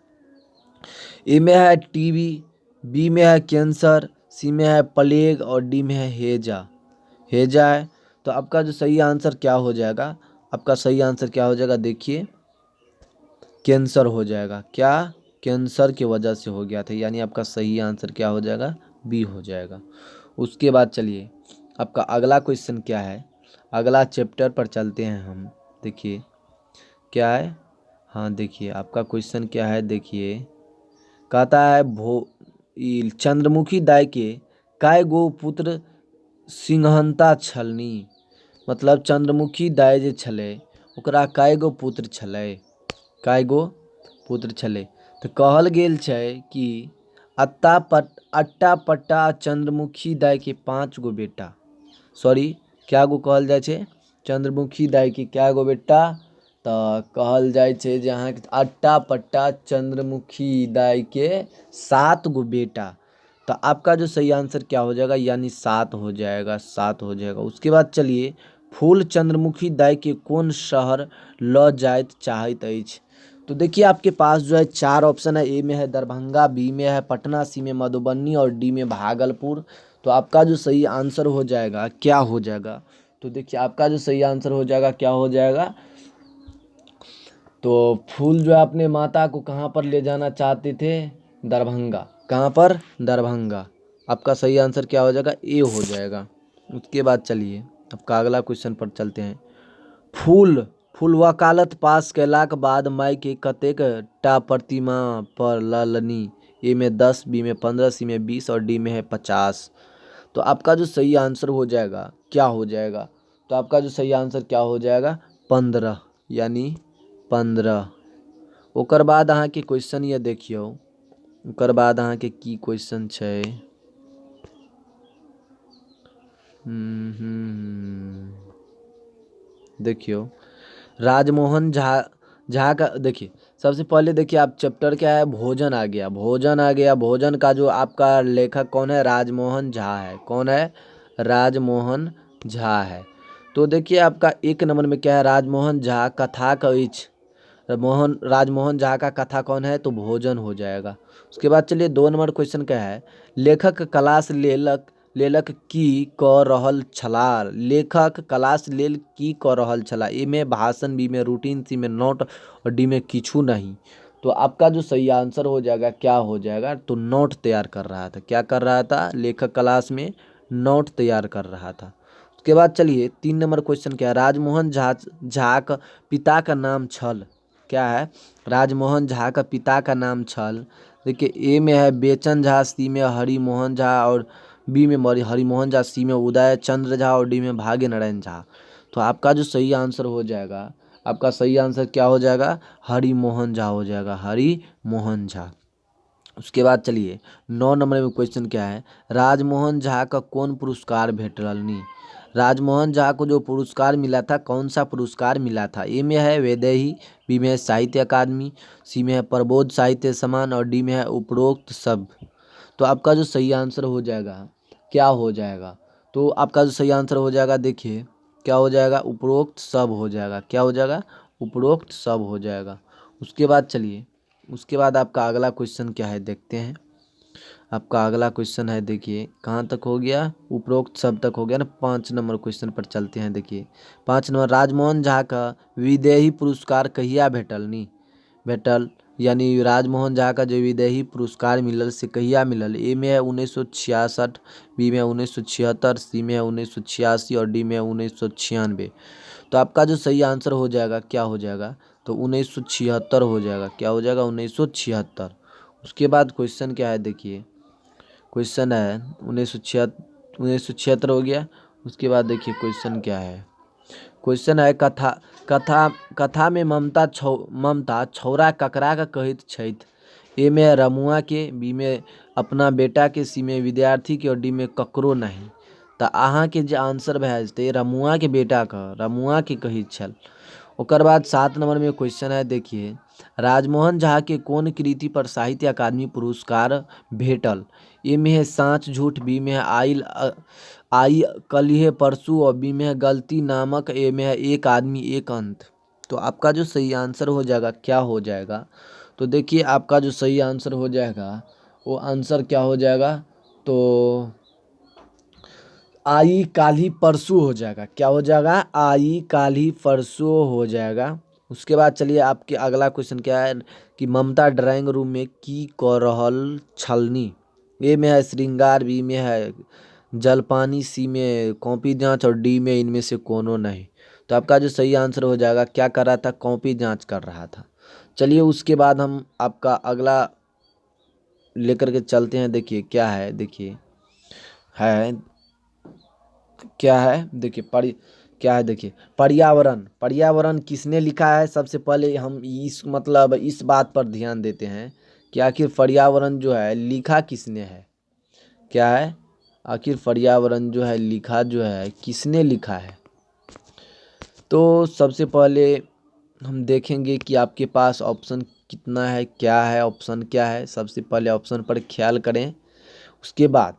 ए में है टीबी, बी में है कैंसर, सी में है प्लेग और डी में है हेजा है। तो आपका जो सही आंसर क्या हो जाएगा, आपका सही आंसर क्या हो जाएगा देखिए, कैंसर हो जाएगा। क्या, कैंसर की वजह से हो गया था, यानी आपका सही आंसर क्या हो जाएगा, बी हो जाएगा। उसके बाद चलिए आपका अगला क्वेश्चन क्या है, अगला चैप्टर पर चलते हैं हम। देखिए क्या है, हाँ देखिए आपका क्वेश्चन क्या है देखिए, कहता है चंद्रमुखी दाई के काय गो पुत्र सिंहनता छलनी। मतलब चंद्रमुखी दाई जे छलै ओकरा काय गो पुत्र छलै, काय गो पुत्र छलै। तऽ कहल गेल छै कि अट्टा पट्टा चंद्रमुखी दाई के 5 गो बेटा, क्या गो कहल जाइ छै, चंद्रमुखी दाई के क्या गो बेटा, तऽ कहल जाइ छै जे अहाँके अट्टा पट्टा चंद्रमुखी दाई के 7 गो बेटा। तो आपका जो सही आंसर क्या हो जाएगा, यानी 7 हो जाएगा, 7 हो जाएगा। उसके बाद चलिए फूल चंद्रमुखी दाई के कौन शहर ल जाइत चाहत अछि। तो देखिए आपके पास जो है 4 ऑप्शन है। ए में है दरभंगा, बी में है पटना, सी में मधुबनी और डी में भागलपुर। तो आपका जो सही आंसर हो जाएगा क्या हो जाएगा, तो देखिए आपका जो सही आंसर हो जाएगा क्या हो जाएगा। तो फूल जो है अपने माता को कहाँ पर ले जाना चाहते थे, दरभंगा। कहाँ पर, दरभंगा। आपका सही आंसर क्या हो जाएगा, ए हो जाएगा। उसके बाद चलिए आपका अगला क्वेश्चन पर चलते हैं। फूल वकालत पास कयलाक बाद माय के कतेक टा प्रतिमा पर ललनी। ए में 10, बी में 15, सी में 20 और डी में है 50। तो आपका जो सही आंसर हो जाएगा क्या हो जाएगा, तो आपका जो सही आंसर क्या हो जाएगा 15, यानी 15। ओकर बाद अहाँके क्वेश्चन ये देखियौ, ओकर बाद अहाँके की क्वेश्चन छै। देखियो राजमोहन झा का, देखिए सबसे पहले देखिए आप चैप्टर क्या है, भोजन आ गया, भोजन आ गया। भोजन का जो आपका लेखक कौन है, राजमोहन झा है। कौन है, राजमोहन झा है। तो देखिए आपका 1 नंबर में क्या है, राजमोहन झा कथा कवच। राजमोहन झा का कथा कौन है, तो भोजन हो जाएगा। उसके बाद चलिए 2 नंबर क्वेश्चन क्या है, लेखक क्लास लेलक की क रहल छलाह। लेखक क्लास लेल की क रहल छलाह। ए में भाषण, बी में रूटीन, सी में नोट और डी में किछु नहीं। तो आपका जो सही आंसर हो जाएगा क्या हो जाएगा, तो नोट तैयार कर रहा था। क्या कर रहा था, लेखक क्लास में नोट तैयार कर रहा था। उसके बाद चलिए 3 नंबर क्वेश्चन क्या है, राजमोहन झा का पिता का नाम छल। क्या है, राजमोहन झा का पिता का नाम छल। देखिए ए में है बेचन झा, सी में हरिमोहन झा और बी में हरिमोहन झा, सी में उदय चंद्र झा और डी में भाग्य नारायण झा। तो आपका जो सही आंसर हो जाएगा, आपका सही आंसर क्या हो जाएगा, हरिमोहन झा हो जाएगा, हरिमोहन झा। उसके बाद चलिए 9 नंबर में क्वेश्चन क्या है, राजमोहन झा का कौन पुरस्कार भेटलनी। राजमोहन झा को जो पुरस्कार मिला था, कौन सा पुरस्कार मिला था। ए में है वैदेही, बी में है साहित्य अकादमी, सी में है प्रबोध साहित्य सम्मान और डी में है उपरोक्त सब। तो आपका जो सही आंसर हो जाएगा क्या हो जाएगा, तो आपका जो सही आंसर हो जाएगा देखिए क्या हो जाएगा, उपरोक्त सब हो जाएगा। क्या हो जाएगा, उपरोक्त सब हो जाएगा। उसके बाद चलिए, उसके बाद आपका अगला क्वेश्चन क्या है देखते हैं। आपका अगला क्वेश्चन है, देखिए कहाँ तक हो गया, उपरोक्त सब तक हो गया ना। 5 नंबर क्वेश्चन पर चलते हैं। देखिए 5 नंबर, राजमोहन झा का विदेही पुरस्कार कहिया भेटल, यानी राजमोहन झा का जो विदेही पुरस्कार मिलल से कहिया मिलल। ए में है 1966, बी में 1976, सी में 1986 और डी में 1996। तो आपका जो सही आंसर हो जाएगा क्या हो जाएगा, तो 1976 हो जाएगा। क्या हो जाएगा, 1976। उसके बाद क्वेश्चन क्या है, देखिए क्वेश्चन है 1976 हो गया। उसके बाद देखिए क्वेश्चन क्या है, क्वेश्चन है कथा में ममता छौरा ककरा का कहैत छथि। ए में रमुआ के, बी में अपना बेटा के, सी में विद्यार्थी के और डी में ककरो नहीं। तो अहाँ के जो आंसर भए जेतै रमुआ के बेटा का, रमुआ के कहैत छल। ओकर बाद 7 नंबर में क्वेश्चन है, देखिए राजमोहन झा के कौन कृति पर साहित्य अकादमी पुरस्कार भेटल। ए में है साँच झूठ, बी में है आई कलिहे परसू और बी में है गलती नामक, ए में है एक आदमी एक अंत। तो आपका जो सही आंसर हो जाएगा क्या हो जाएगा, तो देखिए आपका जो सही आंसर हो जाएगा वो आंसर क्या हो जाएगा, तो आई काली परसों हो जाएगा। क्या हो जाएगा, आई काली परसों हो जाएगा। उसके बाद चलिए आपके अगला क्वेश्चन क्या है कि ममता ड्राइंग रूम में की क रहल छलनी। ए में है श्रृंगार, बी में है जलपानी, सी में कॉपी जांच और डी में इनमें से कोनो नहीं। तो आपका जो सही आंसर हो जाएगा क्या कर रहा था, कॉपी जांच कर रहा था। चलिए उसके बाद हम आपका अगला लेकर के चलते हैं। देखिए क्या है, देखिए है क्या है, देखिए क्या है, देखिए पर्यावरण किसने लिखा है। सबसे पहले हम इस बात पर ध्यान देते हैं कि आखिर पर्यावरण जो है लिखा किसने है। क्या है, आखिर पर्यावरण जो है लिखा जो है किसने लिखा है। तो सबसे पहले हम देखेंगे कि आपके पास ऑप्शन कितना है, क्या है ऑप्शन, क्या है। सबसे पहले ऑप्शन पर ख्याल करें। उसके बाद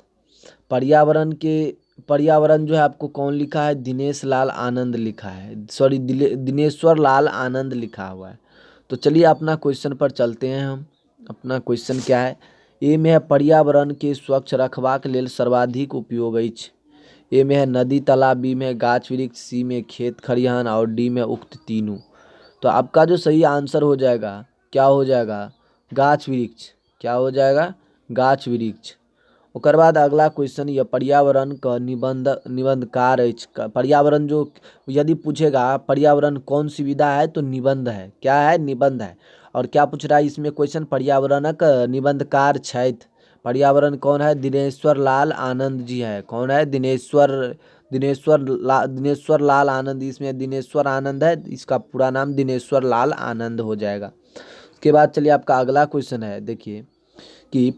पर्यावरण के पर्यावरण जो है आपको कौन लिखा है, दिनेश लाल आनंद लिखा है, सॉरी दिनेश्वर लाल आनंद लिखा हुआ है। तो चलिए अपना क्वेश्चन पर चलते हैं हम। अपना क्वेश्चन क्या है, ए में है पर्यावरण के स्वच्छ रखबाक लेल सर्वाधिक उपयोग अछि। ए में है नदी तालाब, बी में गाछ वृक्ष, सी में खेत खलिहान और डी में उक्त तीनों। तो आपका जो सही आंसर हो जाएगा, क्या हो जाएगा, गाछ वृक्ष। क्या हो जाएगा, गाछ वृक्ष। ओकर बाद अगला क्वेश्चन ये पर्यावरण का निबंधकार अछि। पर्यावरण जो यदि पूछेगा पर्यावरण कौन सी विधा है तो निबंध है। क्या है, निबंध है। और क्या पूछ रहा है इसमें क्वेश्चन, पर्यावरणक निबंधकार छथि। पर्यावरण कौन है, दिनेश्वर लाल आनंद जी है। कौन है, दिनेश्वर लाल आनंद। इसमें दिनेश्वर आनंद है, इसका पूरा नाम दिनेश्वर लाल आनंद हो जाएगा। उसके बाद चलिए आपका अगला क्वेश्चन है, देखिए कि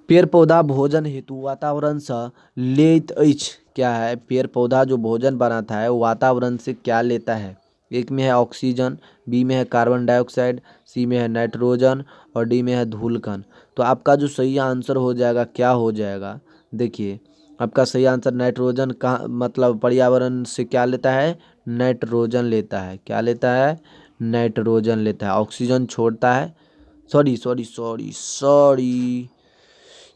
पेड़ पौधा भोजन हेतु वातावरण से लेत अछि। क्या है, पेड़ पौधा जो भोजन बनाता है वो वातावरण से क्या लेता है। एक में है ऑक्सीजन, बी में है कार्बन डाइऑक्साइड, सी में है नाइट्रोजन और डी में है धूलकण। तो आपका जो सही आंसर हो जाएगा, क्या हो जाएगा, देखिए आपका सही आंसर नाइट्रोजन का मतलब पर्यावरण से क्या लेता है, नाइट्रोजन लेता है। क्या लेता है, नाइट्रोजन लेता है, ऑक्सीजन छोड़ता है। सॉरी सॉरी सॉरी सॉरी,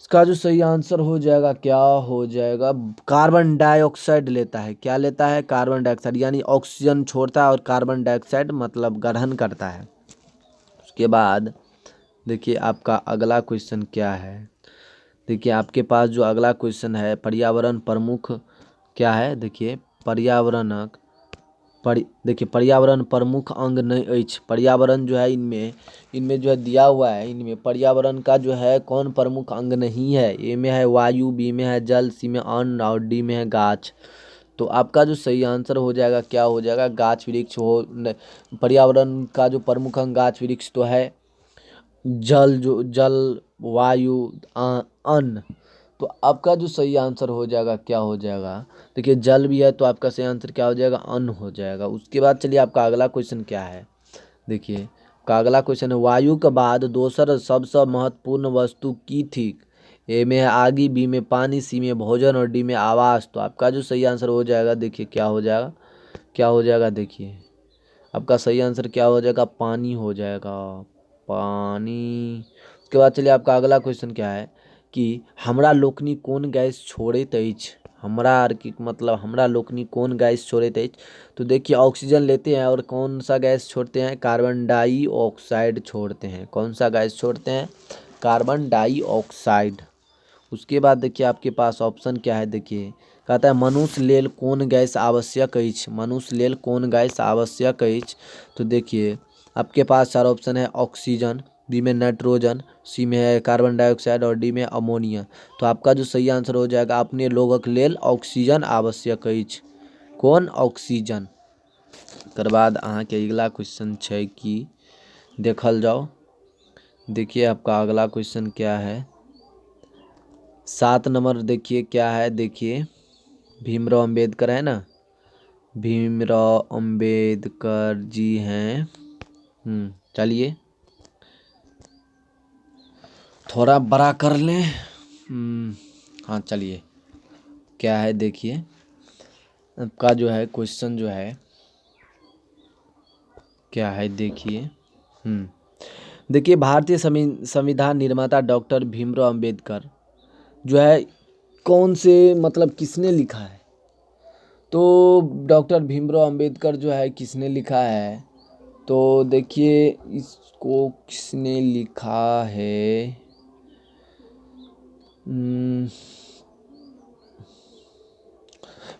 इसका जो सही आंसर हो जाएगा, क्या हो जाएगा, कार्बन डाइऑक्साइड लेता है। क्या लेता है, कार्बन डाइऑक्साइड, यानी ऑक्सीजन छोड़ता है और कार्बन डाइऑक्साइड मतलब ग्रहण करता है। उसके बाद देखिए आपका अगला क्वेश्चन क्या है। देखिए आपके पास जो अगला क्वेश्चन है, पर्यावरण प्रमुख क्या है, देखिए पर्यावरणक देखिए पर्यावरण प्रमुख अंग नहीं अछि। पर्यावरण जो है इनमें जो है दिया हुआ है, इनमें पर्यावरण का जो है कौन प्रमुख अंग नहीं है। ए में है वायु, बी में है जल, सी में अन्न और डी में है गाछ। तो आपका जो सही आंसर हो जाएगा, क्या हो जाएगा, गाछ वृक्ष हो। पर्यावरण का जो प्रमुख अंग गाछ वृक्ष तो है, जल वायु अन्न। तो आपका जो सही आंसर हो जाएगा, क्या हो जाएगा, देखिए जल भी है तो आपका सही आंसर क्या हो जाएगा, अन्न हो जाएगा। उसके बाद चलिए आपका अगला क्वेश्चन क्या है, देखिए का अगला क्वेश्चन है, वायु के बाद दोसर सबसे महत्वपूर्ण वस्तु की थी। ए में है आगी, बी में पानी, सी में भोजन और डी में आवास। तो आपका जो सही आंसर हो जाएगा, देखिए क्या हो जाएगा, क्या हो जाएगा, देखिए आपका सही आंसर क्या हो जाएगा, पानी हो जाएगा, पानी। उसके बाद चलिए आपका अगला क्वेश्चन क्या है कि हमरा लोकनि कोन गैस छोड़ैत अछि। हमरा आर की मतलब हमरा लोकनि कौन गैस छोड़ैत अछि। तो देखिए ऑक्सीजन लेते हैं और कौन सा गैस छोड़ते हैं, कार्बन डाइऑक्साइड छोड़ते हैं। कौन सा गैस छोड़ते हैं, कार्बन डाइऑक्साइड। उसके बाद देखिए आपके पास ऑप्शन क्या है, देखिए कहता है मनुष्य लेल कौन गैस आवश्यक अछि। मनुष्य लेल कौन गैस आवश्यक अछि। तो देखिए आपके पास चार ऑप्शन है, ऑक्सीजन, बी में नाइट्रोजन, सी में है कार्बन डाइऑक्साइड और डी में अमोनिया। तो आपका जो सही आंसर हो जाएगा, अपने लोगक लेल ऑक्सीजन आवश्यक अछि। कौन, ऑक्सीजन। एकर बाद अहाँके अगला क्वेश्चन छै कि देखल जाओ। देखिए आपका अगला क्वेश्चन क्या है, 7 नंबर देखिए क्या है, देखिए भीमराव अंबेडकर है ना, भीमराव अंबेडकर जी हैं। चलिए थोड़ा बड़ा कर लें। हाँ चलिए, क्या है देखिए आपका जो है क्वेश्चन जो है क्या है, देखिए देखिए भारतीय संविधान निर्माता डॉक्टर भीमराव अंबेडकर जो है कौन से मतलब किसने लिखा है। तो डॉक्टर भीमराव अंबेडकर जो है किसने लिखा है, तो देखिए इसको किसने लिखा है,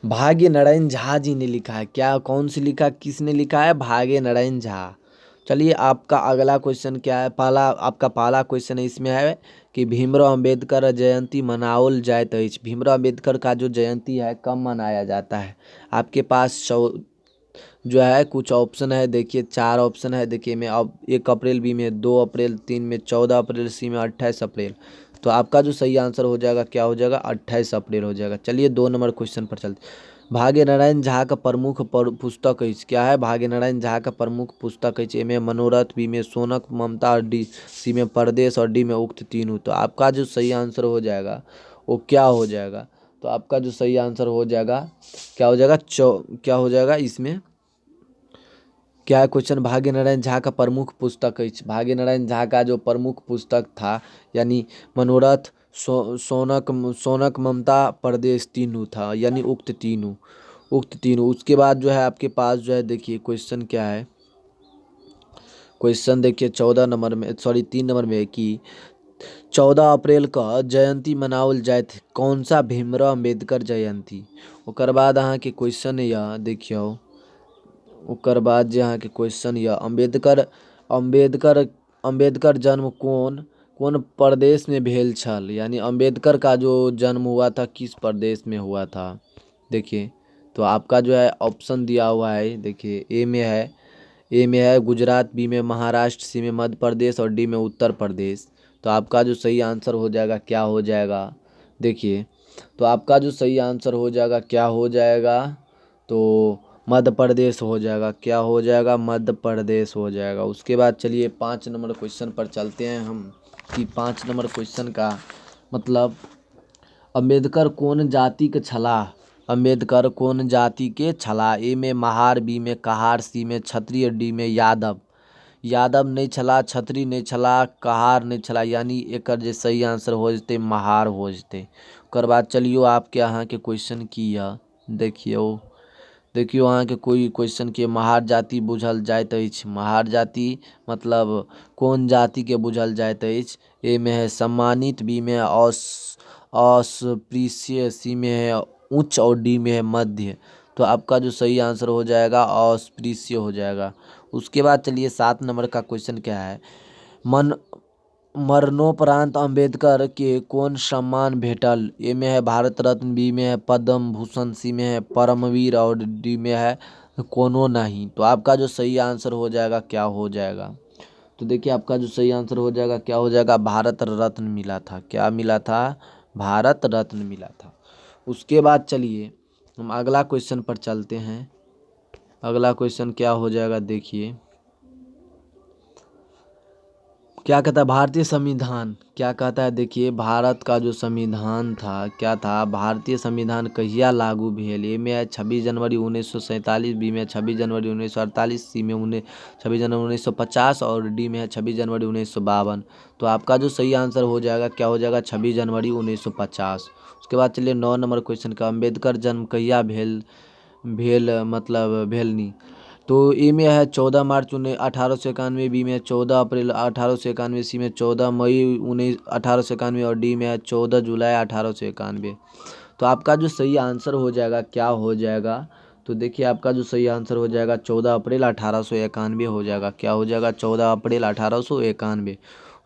भाग्य नारायण झा जी ने लिखा है। क्या, कौन सी लिखा, किसने लिखा है, भाग्य नारायण झा। चलिए आपका अगला क्वेश्चन क्या है, आपका पहला क्वेश्चन है इसमें है कि भीमराव अंबेडकर जयंती मनाओल जाइत अछि। भीमराव अंबेडकर का जो जयंती है कब मनाया जाता है। आपके पास जो है कुछ ऑप्शन है, देखिए 4 ऑप्शन है। देखिए में अब 1 अप्रैल, बी में 2 अप्रैल, 3 में 14 अप्रैल, सी में 28 अप्रैल। तो आपका जो सही आंसर हो जाएगा, क्या हो जाएगा, 28 अप्रैल हो जाएगा। चलिए 2 नंबर क्वेश्चन पर चलते। भाग्य नारायण झा का प्रमुख पुस्तक है, क्या है, भाग्य नारायण झा का प्रमुख पुस्तक है। ए में मनोरथ, बी में सोनक ममता और डी सी में परदेश और डी में उक्त तीनों। तो आपका जो सही आंसर हो जाएगा वो क्या हो जाएगा, तो आपका जो सही आंसर हो जाएगा क्या हो जाएगा, क्या हो जाएगा इसमें क्या है क्वेश्चन, भाग्य नारायण झा का प्रमुख पुस्तक है। भाग्य नारायण झा का जो प्रमुख पुस्तक था यानी मनोरथ, सोनक ममता परदेश तीनों था, यानी उक्त तीनों। उसके बाद जो है आपके पास जो है देखिए क्वेश्चन क्या है, क्वेश्चन देखिए 14 नंबर में, सॉरी 3 नंबर में कि 14 अप्रैल का जयंती मनावल जायत कौन सा भीमराव अम्बेडकर जयंती। ओकर बाद अहाँ के क्वेश्चन यह देखियो, ओकर बाद जे अहाँ के क्वेश्चन यह अम्बेडकर जन्म कौन प्रदेश में भेल छल, यानी अम्बेडकर का जो जन्म हुआ था किस प्रदेश में हुआ था। देखिए तो आपका जो है ऑप्शन दिया हुआ है, देखिए ए में है गुजरात, बी में महाराष्ट्र, सी में मध्य प्रदेश और डी में उत्तर प्रदेश। तो आपका जो सही आंसर हो जाएगा क्या हो जाएगा, देखिए तो आपका जो सही आंसर हो जाएगा क्या हो जाएगा, तो मध्य प्रदेश हो जाएगा। क्या हो जाएगा, मध्य प्रदेश हो जाएगा। उसके बाद चलिए 5 नंबर क्वेश्चन पर चलते हैं हम कि 5 नंबर क्वेश्चन का मतलब अम्बेडकर कौन जाति के छलाह, अम्बेडकर कौन जाति के छलाह। ए में महार, बी में कहार, सी में क्षत्रिय, डी में यादव। यादव नहीं छला, छत्री नहीं छला, कहार नहीं छला, यानी एक जे सही आंसर हो जते महार हो जते। ओकर बाद चलियो आपके अहाँ के क्वेश्चन की यह देखियो अहाँ के कोई क्वेश्चन के महार जाति बुझल जाइत अछि। महार जाति मतलब कौन जाति के बुझल जाइत अछि। ए में है सम्मानित, बी में है अस्पृश्य, सी में है उच्च और डी में है मध्य। तो आपका जो सही आंसर हो जाएगा अस्पृश्य हो जाएगा। उसके बाद चलिए 7 नंबर का क्वेश्चन क्या है, मरणोपरांत अम्बेडकर के कौन सम्मान भेटल। ए में है भारत रत्न, बी में है पद्म भूषण, सी में है परमवीर और डी में है कोनो नहीं। तो आपका जो सही आंसर हो जाएगा क्या हो जाएगा, तो देखिए आपका जो सही आंसर हो जाएगा क्या हो जाएगा, भारत रत्न मिला था। क्या मिला था, भारत रत्न मिला था। उसके बाद चलिए हम अगला क्वेश्चन पर चलते हैं। अगला क्वेश्चन क्या हो जाएगा, देखिए क्या कहता है भारतीय संविधान, क्या कहता है देखिए भारत का जो संविधान था क्या था, भारतीय संविधान कहिया लागू भेल। ए में है 26 जनवरी 1947, बी में है 26 जनवरी 1948, सी में 26 जनवरी 1950 और डी में है 26 जनवरी 1952। तो आपका जो सही आंसर हो जाएगा क्या हो जाएगा, 26 जनवरी 1950। उसके बाद चलिए 9 नंबर क्वेश्चन का अम्बेडकर जन्म कहिया मतलब भेलनी। तो ए में है 14 मार्च 1891, बी में है 14 अप्रैल 1891, सी में 14 मई 1891 और डी में है 14 जुलाई 1891। तो आपका जो सही आंसर हो जाएगा क्या हो जाएगा, तो देखिए आपका जो सही आंसर हो जाएगा 14 अप्रैल 1891 हो जाएगा। क्या हो जाएगा, 14 अप्रैल 1891।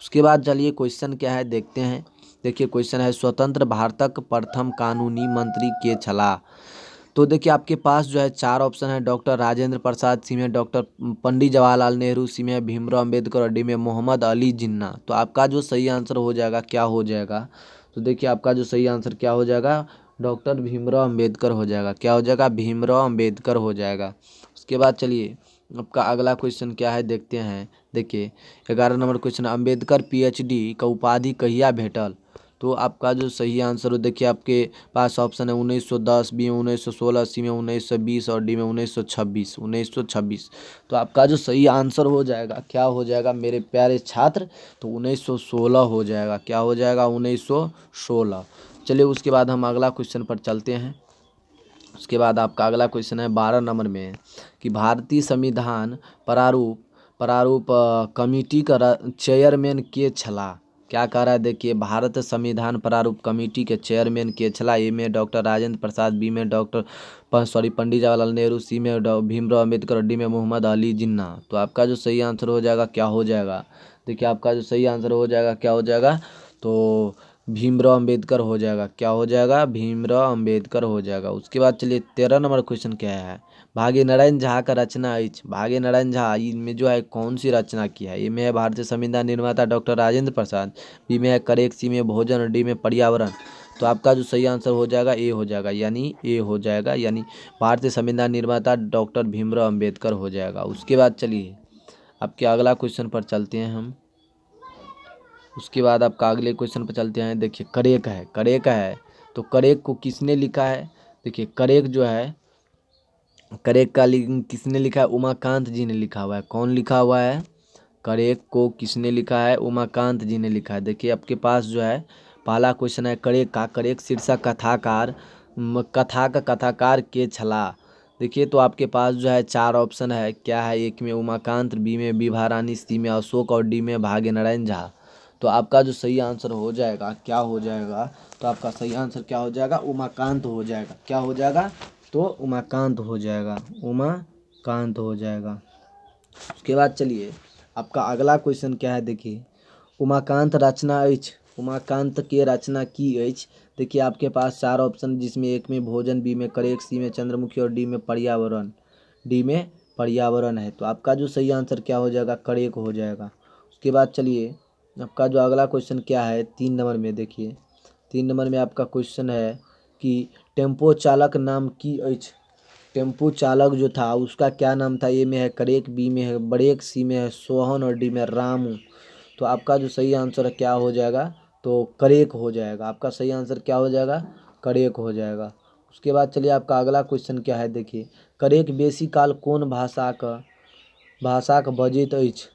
उसके बाद चलिए क्वेश्चन क्या है देखते हैं। देखिए क्वेश्चन है स्वतंत्र भारतक प्रथम कानूनी मंत्री के छलाह। तो देखिए आपके पास जो है 4 ऑप्शन है, डॉक्टर राजेंद्र प्रसाद, सी में डॉक्टर पंडित जवाहरलाल नेहरू, सी में भीमराव अम्बेडकर और डी में मोहम्मद अली जिन्ना। तो आपका जो सही आंसर हो जाएगा क्या हो जाएगा, तो देखिए आपका जो सही आंसर क्या हो जाएगा, डॉक्टर भीमराव अम्बेडकर हो जाएगा। क्या हो जाएगा, भीमराव अम्बेडकर हो जाएगा। उसके बाद चलिए आपका अगला क्वेश्चन क्या है देखते हैं। देखिए 11 नंबर क्वेश्चन, अम्बेडकर पीएचडी का उपाधि कहिया भेटल। तो आपका जो सही आंसर हो देखिए आपके पास ऑप्शन है 1910, बी में 1916, सी में 1920 और डी में 1926। तो आपका जो सही आंसर हो जाएगा क्या हो जाएगा मेरे प्यारे छात्र, तो 1916 हो जाएगा। क्या हो जाएगा, 1916। चलिए उसके बाद हम अगला क्वेश्चन पर चलते हैं। उसके बाद आपका अगला क्वेश्चन है 12 नंबर में कि भारतीय संविधान प्रारूप कमेटी का चेयरमैन के छला। क्या कह रहा है देखिए, भारत संविधान प्रारूप कमेटी के चेयरमैन के छला। ए में डॉक्टर राजेंद्र प्रसाद, बी में पंडित जवाहरलाल नेहरू, सी में भीमराव अम्बेडकर और डी में मोहम्मद अली जिन्ना। तो आपका जो सही आंसर हो जाएगा क्या हो जाएगा, देखिए आपका जो सही आंसर हो जाएगा क्या हो जाएगा, तो भीमराव अम्बेडकर हो जाएगा। क्या हो जाएगा, भीमराव अम्बेडकर हो जाएगा। उसके बाद चलिए 13 नंबर क्वेश्चन क्या है, भाग्य नारायण झा का रचना है। भाग्य नारायण झा इनमें जो है कौन सी रचना की है। ए में है भारतीय संविधान निर्माता डॉक्टर राजेंद्र प्रसाद, बी में है करेक, सी में भोजन और डी में पर्यावरण। तो आपका जो सही आंसर हो जाएगा ए हो जाएगा, यानी ए हो जाएगा, यानी भारतीय संविधान निर्माता डॉक्टर भीमराव अम्बेडकर हो जाएगा। उसके बाद चलिए आपके अगला क्वेश्चन पर चलते हैं हम। उसके बाद आपका अगले क्वेश्चन पर चलते हैं। देखिए करेक है तो करेक को किसने लिखा है? देखिए करेक जो है, करेक का किसने लिखा है? उमाकांत जी ने लिखा हुआ है। कौन लिखा हुआ है? करेक को किसने लिखा है? उमाकांत जी ने लिखा है। देखिए आपके पास जो है पहला क्वेश्चन है करेक का। करेक शीर्षक कथाकार, कथा का कथाकार के छला। देखिए तो आपके पास जो है 4 ऑप्शन है। क्या है? एक में उमाकांत, बी में विभा रानी, सी में अशोक और डी में भाग्य नारायण झा। तो आपका जो सही आंसर हो जाएगा, क्या हो जाएगा? तो आपका सही आंसर क्या हो जाएगा? उमाकांत हो जाएगा। क्या हो जाएगा? तो उमाकांत हो जाएगा, उमाकांत हो जाएगा। उसके बाद चलिए आपका अगला क्वेश्चन क्या है, देखिए उमाकांत रचना अछि, उमाकांत के रचना की अछि। देखिए आपके पास 4 ऑप्शन, जिसमें एक में भोजन, बी में करेक, सी में चंद्रमुखी और डी में पर्यावरण, डी में पर्यावरण है। तो आपका जो सही आंसर क्या हो जाएगा? करेक हो जाएगा। उसके बाद चलिए आपका जो अगला क्वेश्चन क्या है 3 नंबर में, देखिए 3 नंबर में आपका क्वेश्चन है कि टेम्पो चालक नाम की अछि। टेम्पो चालक जो था उसका क्या नाम था? ए में है करेक, बी में है ब्रेक, सी में है सोहन और डी में रामू। तो आपका जो सही आंसर क्या हो जाएगा? तो करेक हो जाएगा। आपका सही आंसर क्या हो जाएगा? करेक हो जाएगा। उसके बाद चलिए आपका अगला क्वेश्चन क्या है, देखिए करेक बेसी काल कौन भाषाक बजैत अछि।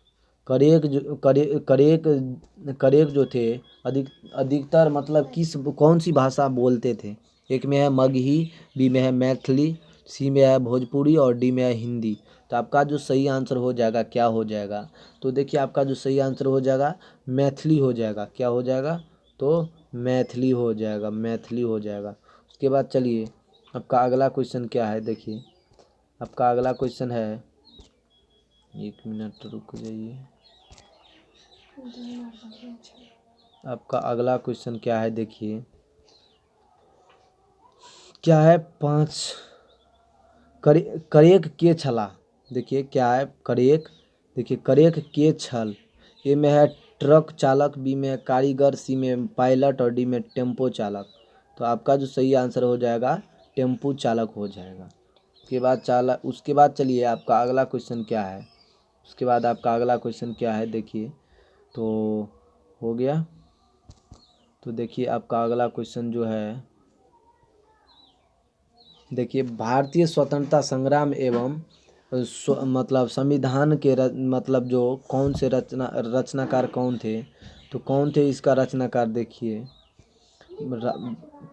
करेक जो थे अधिकतर मतलब कौन सी भाषा बोलते थे? एक में है मगही, बी में है मैथिली, सी में है भोजपुरी और डी में है हिंदी। तो आपका जो सही आंसर हो जाएगा, क्या हो जाएगा? तो देखिए आपका जो सही आंसर हो जाएगा मैथिली हो जाएगा। क्या हो जाएगा? तो मैथिली हो जाएगा, मैथिली हो जाएगा। उसके बाद चलिए आपका अगला क्वेश्चन क्या है, देखिए आपका अगला क्वेश्चन है, 1 मिनट रुक जाइए। आपका अगला क्वेश्चन क्या है, देखिए क्या है 5 करेक के छला। देखिए क्या है करेक, देखिए करेक के छल। ए में है ट्रक चालक, बी में है कारीगर, सी में पायलट और डी में टेम्पो चालक। तो आपका जो सही आंसर हो जाएगा टेम्पो चालक हो जाएगा। उसके बाद चलिए आपका अगला क्वेश्चन क्या है, उसके बाद आपका अगला क्वेश्चन क्या है, देखिए तो हो गया। तो देखिए आपका अगला क्वेश्चन जो है, देखिए भारतीय स्वतंत्रता संग्राम एवं मतलब संविधान के मतलब जो कौन से रचनाकार कौन थे? तो कौन थे इसका रचनाकार? देखिए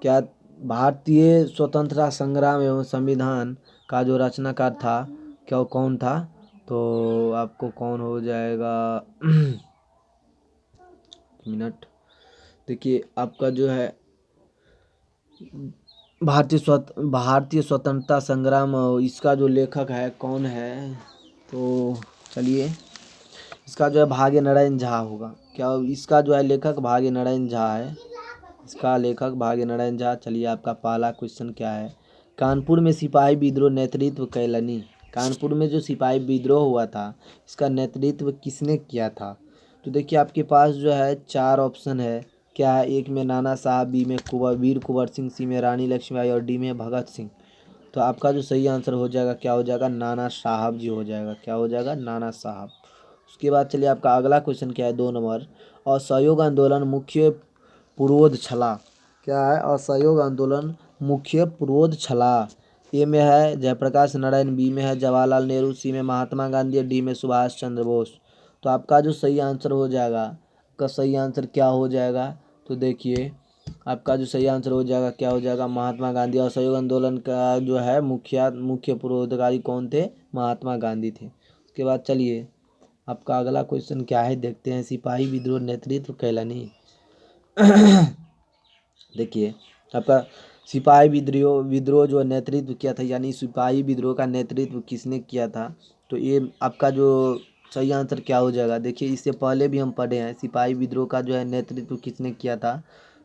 क्या भारतीय स्वतंत्रता संग्राम एवं संविधान का जो रचनाकार था, क्या कौन था? तो आपको कौन हो जाएगा? मिनट, देखिए आपका जो है भारतीय स्वतंत्रता संग्राम, इसका जो लेखक है कौन है? तो चलिए इसका जो है भाग्य नारायण झा होगा। क्या इसका जो है लेखक भाग्य नारायण झा है? इसका लेखक भाग्य नारायण झा। चलिए आपका पहला क्वेश्चन क्या है, कानपुर में सिपाही विद्रोह नेतृत्व कैलनी। कानपुर में जो सिपाही विद्रोह हुआ था इसका नेतृत्व किसने किया था? तो देखिए आपके पास जो है 4 ऑप्शन है। क्या है? एक में नाना साहब, बी में वीर कुंवर सिंह, सी में रानी लक्ष्मीबाई और डी में भगत सिंह। तो आपका जो सही आंसर हो जाएगा, क्या हो जाएगा? नाना साहब जी हो जाएगा। क्या हो जाएगा? नाना साहब। उसके बाद चलिए आपका अगला क्वेश्चन क्या है 2 नंबर, असहयोग आंदोलन मुख्य पुरोध छला। क्या है? असहयोग आंदोलन मुख्य पुरोध छला। ए में है जयप्रकाश नारायण, बी में है जवाहरलाल नेहरू, सी में महात्मा गांधी और डी में सुभाष चंद्र बोस। तो आपका जो सही आंसर हो जाएगा, आपका सही आंसर क्या हो जाएगा? तो देखिए आपका जो सही आंसर हो जाएगा, क्या हो जाएगा? महात्मा गांधी। असहयोग आंदोलन का जो है मुख्य पुरोधकारी कौन थे? महात्मा गांधी थे। उसके बाद चलिए आपका अगला क्वेश्चन क्या है, देखते हैं। सिपाही विद्रोह नेतृत्व कैलनी। देखिए आपका सिपाही विद्रोह जो नेतृत्व किया था, यानी सिपाही विद्रोह का नेतृत्व किसने किया था? तो ये आपका जो सही आंसर क्या हो जाएगा? देखिए इससे पहले भी हम पढ़े हैं सिपाही विद्रोह का जो है नेतृत्व किसने किया था।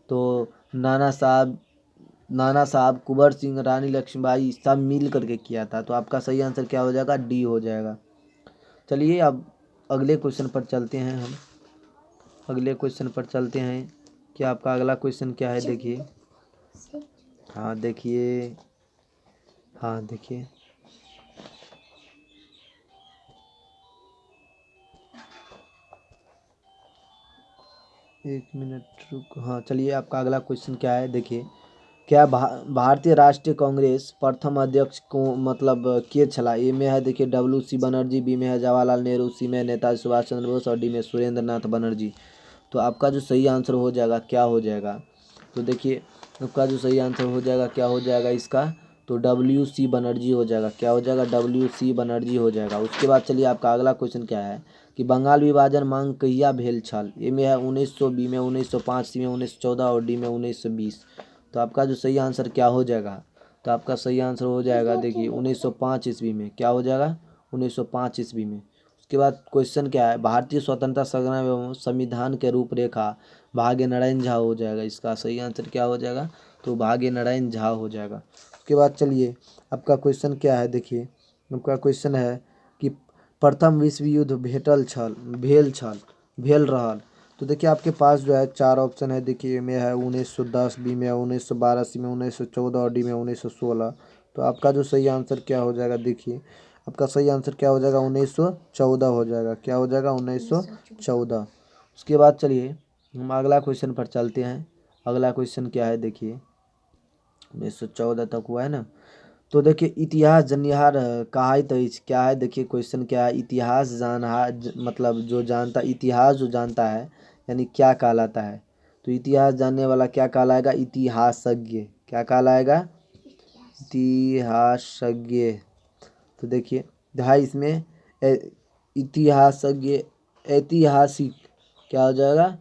तो नाना साहब, कुंवर सिंह, रानी लक्ष्मीबाई सब मिल करके किया था। तो आपका सही आंसर क्या हो जाएगा? डी हो जाएगा। चलिए अब अगले क्वेश्चन पर चलते हैं हम, अगले क्वेश्चन पर चलते हैं। कि आपका अगला क्वेश्चन क्या है, देखिए हाँ देखिए, हाँ देखिए 1 मिनट रुक, हाँ चलिए आपका अगला क्वेश्चन क्या है, देखिए क्या भारतीय राष्ट्रीय कांग्रेस प्रथम अध्यक्ष को मतलब के छला? ए में है देखिए WC बनर्जी, बी में है जवाहरलाल नेहरू, सी में नेताजी सुभाष चंद्र बोस और डी में सुरेंद्र नाथ बनर्जी। तो आपका जो सही आंसर हो जाएगा क्या हो जाएगा? तो देखिए आपका जो सही आंसर हो जाएगा क्या हो जाएगा इसका? तो WC बनर्जी हो जाएगा। क्या हो जाएगा? WC बनर्जी हो जाएगा। उसके बाद चलिए आपका अगला क्वेश्चन क्या है कि बंगाल विभाजन मांग कहिया भेल छल? ए में है 1900, बी में 1905, सी में 1914 और डी में 1920। तो आपका जो सही आंसर क्या हो जाएगा? तो आपका सही आंसर हो जाएगा देखिए 1905 ईस्वी में। क्या हो जाएगा? 1905 ईस्वी में। उसके बाद क्वेश्चन क्या है, भारतीय स्वतंत्रता संग्राम एवं संविधान के रूपरेखा भाग्य नारायण झा हो जाएगा। इसका सही आंसर क्या हो जाएगा? तो भाग्य नारायण झा हो जाएगा। उसके बाद चलिए आपका क्वेश्चन क्या है देखिए आपका क्वेश्चन है कि प्रथम विश्व युद्ध भेल रहल। तो देखिए आपके पास जो है 4 ऑप्शन है। देखिए में है 1910, बी में 1912, सी में 1914 और डी में 1916। तो आपका जो सही आंसर क्या हो जाएगा देखिए आपका सही आंसर क्या हो जाएगा? 1914 हो जाएगा। क्या हो जाएगा? 1914। उसके बाद चलिए हम अगला क्वेश्चन पर चलते हैं। अगला क्वेश्चन क्या है देखिए 1914 तक हुआ है ना। तो देखिए इतिहास जानहार कहाइत अछि। क्या है देखिए क्वेश्चन क्या है, इतिहास जानहार मतलब जो जानता, इतिहास जो जानता है यानी क्या कहलाता है? तो इतिहास जानने वाला क्या कहलाएगा? इतिहासज्ञ। क्या कहलाएगा? इतिहासज्ञ। तो देखिए भाई इसमें इतिहासज्ञ ऐतिहासिक क्या हो जाएगा?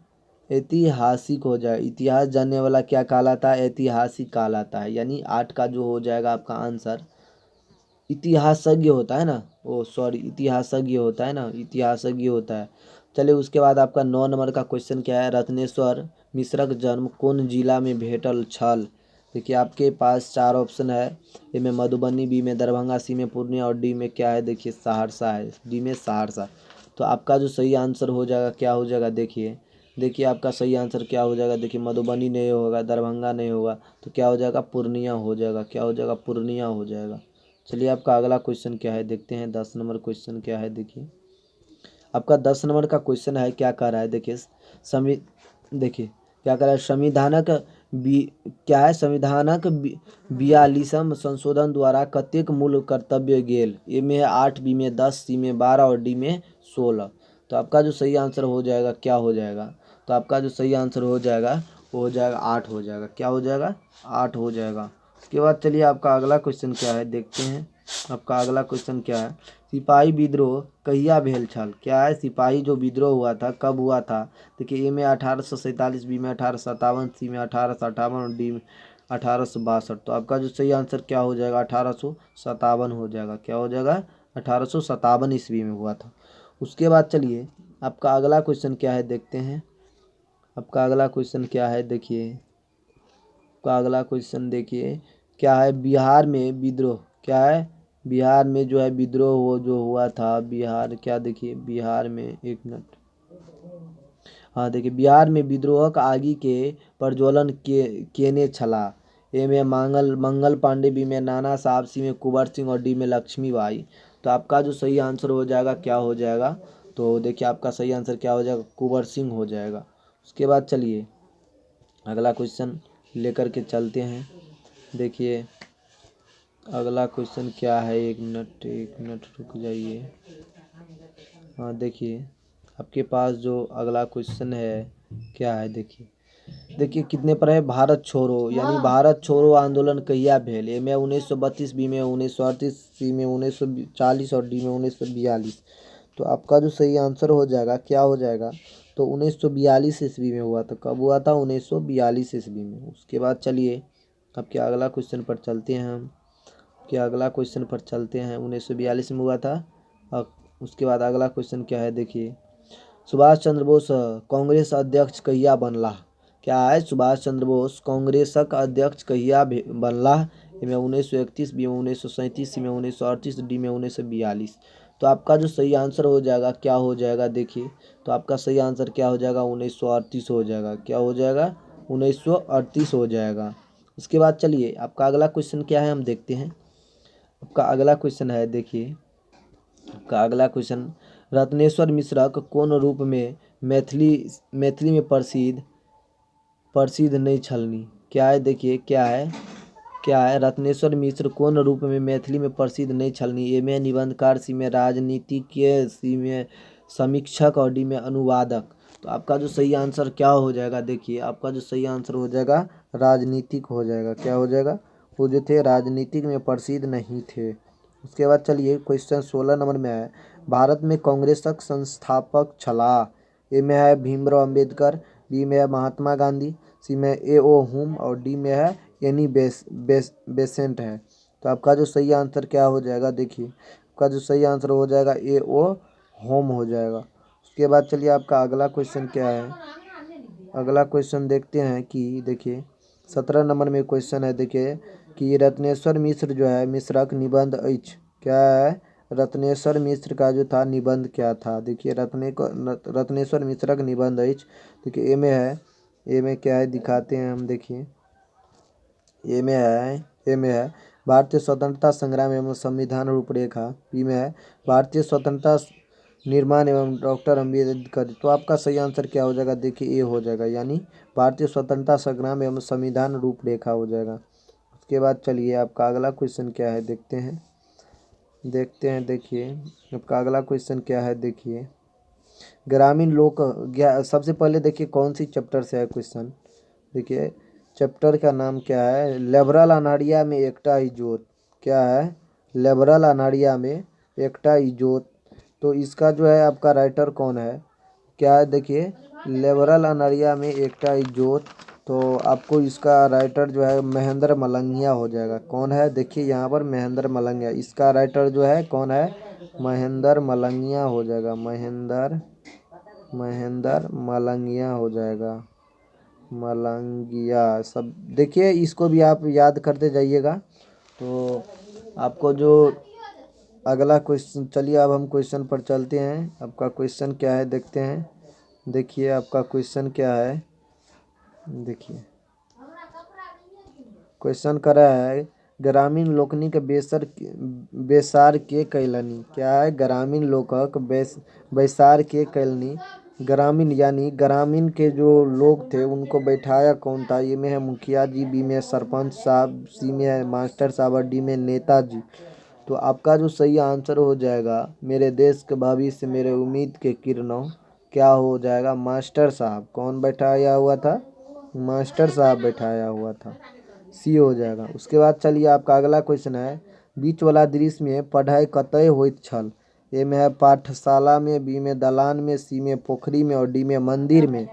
ऐतिहासिक हो जाए। इतिहास जानने वाला क्या कहलाता है? ऐतिहासिक कहलाता है। यानी 8 का जो हो जाएगा आपका आंसर इतिहासज्ञ होता है ना। ओ सॉरी इतिहासज्ञ होता है ना, इतिहासज्ञ होता है। चलिए उसके बाद आपका 9 नंबर का क्वेश्चन क्या है, रत्नेश्वर मिश्रक जन्म कौन जिला में भेटल छल? देखिए आपके पास 4 ऑप्शन है। ए में मधुबनी, बी में दरभंगा, सी में पूर्णिया और डी में क्या है देखिए सहरसा है। डी में सहरसा। तो आपका जो सही आंसर हो जाएगा क्या हो जाएगा देखिए आपका सही आंसर क्या हो जाएगा देखिए मधुबनी नहीं होगा, दरभंगा नहीं होगा, तो क्या हो जाएगा? पूर्णिया हो जाएगा। क्या हो जाएगा? पूर्णिया हो जाएगा। चलिए आपका अगला क्वेश्चन क्या है देखते हैं। 10 नंबर क्वेश्चन क्या है देखिए आपका 10 नंबर का क्वेश्चन है क्या कह रहा है देखिए देखिए क्या कह रहा है संविधानक क्या है संविधानक 42वां संशोधन द्वारा कतेक मूल कर्तव्य गेल? ए में है 8, बी में 10, सी में 12 और डी में 16। तो आपका जो सही आंसर हो जाएगा क्या हो जाएगा? तो आपका जो सही आंसर हो जाएगा वो हो जाएगा 8 हो जाएगा। क्या हो जाएगा? 8 हो जाएगा। उसके बाद चलिए आपका अगला क्वेश्चन क्या है देखते हैं। आपका अगला क्वेश्चन क्या है, सिपाही विद्रोह कहिया भेल छल? क्या है सिपाही जो विद्रोह हुआ था कब हुआ था? देखिए ए में 1847, बी में 1857, सी में 1858 और डी में 1862। तो आपका जो सही आंसर क्या हो जाएगा? 1857 हो जाएगा। क्या हो जाएगा? 1857 ईस्वी में हुआ था। उसके बाद चलिए आपका अगला क्वेश्चन क्या है देखते हैं। आपका अगला क्वेश्चन क्या है देखिए आपका अगला क्वेश्चन देखिए क्या है, बिहार में विद्रोह क्या है? बिहार में जो है विद्रोह वो जो हुआ था बिहार क्या देखिए बिहार में एक मिनट हाँ देखिए बिहार में विद्रोहक आगि के प्रज्वलन केने छला? ए में मंगल पांडे, बी में नाना साहब, सी में कुंवर सिंह और डी में लक्ष्मीबाई। तो आपका जो सही आंसर हो जाएगा क्या हो जाएगा? तो देखिए आपका सही आंसर क्या हो जाएगा? कुंवर सिंह हो जाएगा। उसके बाद चलिए अगला क्वेश्चन लेकर के चलते हैं। देखिए अगला क्वेश्चन क्या है, एक मिनट रुक जाइए। हाँ देखिए आपके पास जो अगला क्वेश्चन है क्या है देखिए कितने पर है, भारत छोड़ो यानी भारत छोड़ो आंदोलन कहिया भेल? ए में 1932, बी में 1938, सी में 1940 और डी में 1942। तो आपका जो सही आंसर हो जाएगा क्या हो जाएगा? तो 1942 ईस्वी में हुआ था। कब हुआ था? 1942 ईस्वी में। उसके बाद चलिए आपके अगला क्वेश्चन पर चलते हैं हम। कि अगला क्वेश्चन पर चलते हैं 1942 में हुआ था। अब उसके बाद अगला क्वेश्चन क्या है देखिए सुभाष चंद्र बोस कांग्रेस अध्यक्ष कहिया बनला? क्या है सुभाष चंद्र बोस कांग्रेसक अध्यक्ष कहिया बनला? ए में 1931, बी में 1937, सी में 1938, डी में 1942। तो आपका जो सही आंसर हो जाएगा क्या हो जाएगा देखिए तो आपका सही आंसर क्या हो जाएगा? 1938 हो जाएगा। क्या हो जाएगा? 1938 हो जाएगा। उसके बाद चलिए आपका अगला क्वेश्चन क्या है हम देखते हैं। आपका अगला क्वेश्चन है देखिए आपका अगला क्वेश्चन रत्नेश्वर मिश्रक कौन रूप में मैथिली में प्रसिद्ध नहीं छलनी? क्या है, देखिए क्या है रत्नेश्वर मिश्र कौन रूप में मैथिली में प्रसिद्ध नहीं छलनी। ए में निबंधकार, सी में राजनीतिज्ञ, सी में समीक्षक और डी में अनुवादक। तो आपका जो सही आंसर क्या हो जाएगा, देखिए आपका जो सही आंसर हो जाएगा राजनीतिक हो जाएगा। क्या हो जाएगा, वो जो थे राजनीतिक में प्रसिद्ध नहीं थे। उसके बाद चलिए क्वेश्चन 16 नंबर में है, भारत में कांग्रेसक संस्थापक छलाह। ए में है भीमराव अम्बेडकर, बी में है महात्मा गांधी, सी में ए ओ हुम और डी में है एनी बेसेंट है। तो आपका जो सही आंसर क्या हो जाएगा, देखिए आपका जो सही आंसर हो जाएगा ए ओ होम हो जाएगा। उसके बाद चलिए आपका अगला क्वेश्चन क्या है, अगला क्वेश्चन देखते हैं कि देखिए 17 नंबर में क्वेश्चन है, देखिए कि रत्नेश्वर मिश्र जो है मिश्रक निबंध अछि। क्या है, रत्नेश्वर मिश्र का जो था निबंध क्या था। देखिए रत्नेश्वर मिश्रक निबंध अछि। देखिए ए में क्या है दिखाते हैं हम, देखिए ए में है भारतीय स्वतंत्रता संग्राम एवं संविधान रूपरेखा। बी में है भारतीय स्वतंत्रता निर्माण एवं डॉक्टर अम्बेडकर। तो आपका सही आंसर क्या हो जाएगा, देखिए ए हो जाएगा, यानी भारतीय स्वतंत्रता संग्राम एवं संविधान रूपरेखा हो जाएगा। उसके बाद चलिए आपका अगला क्वेश्चन क्या है, देखते हैं देखिए आपका अगला क्वेश्चन क्या है, देखिए ग्रामीण लोक सबसे पहले देखिए कौन सी चैप्टर से है क्वेश्चन। देखिए चैप्टर का नाम क्या है, लेबरल अनाड़िया में एकटा इजोत। क्या है, लेबरल अनाड़िया में एकटा इजोत। तो इसका जो है आपका राइटर कौन है, क्या है, देखिए लेबरल अनाड़िया में एकटा इजोत। तो आपको इसका राइटर जो है महेंद्र मलंगिया हो जाएगा। कौन है, देखिए यहाँ पर महेंद्र मलंगिया, इसका राइटर जो है कौन है, महेंद्र मलंगिया हो जाएगा। महेंद्र मलंगिया हो जाएगा, मलंगिया सब। देखिए इसको भी आप याद करते जाइएगा। तो आपको जो अगला क्वेश्चन, चलिए अब हम क्वेश्चन पर चलते हैं। आपका क्वेश्चन क्या है देखते हैं। देखिए आपका क्वेश्चन क्या है, देखिए क्वेश्चन कर रहा है ग्रामीण लोकनिक बेसार के कैलनी। क्या है, ग्रामीण लोकक बैसार के कैलनी। ग्रामीण यानी ग्रामीण के जो लोग थे उनको बैठाया कौन था। ये में है मुखिया जी, बी में सरपंच साहब, सी में है मास्टर साहब और डी में नेताजी। तो आपका जो सही आंसर हो जाएगा, मेरे देश के भविष्य मेरे उम्मीद के किरणों, क्या हो जाएगा, मास्टर साहब। कौन बैठाया हुआ था, मास्टर साहब बैठाया हुआ था, सी हो जाएगा। उसके बाद चलिए आपका अगला क्वेश्चन है, बीच वाला दृश्य में पढ़ाई कतय होइत छल। ए में है पाठशाला में, बी में दलान में, सी में पोखरी में और डी में मंदिर में।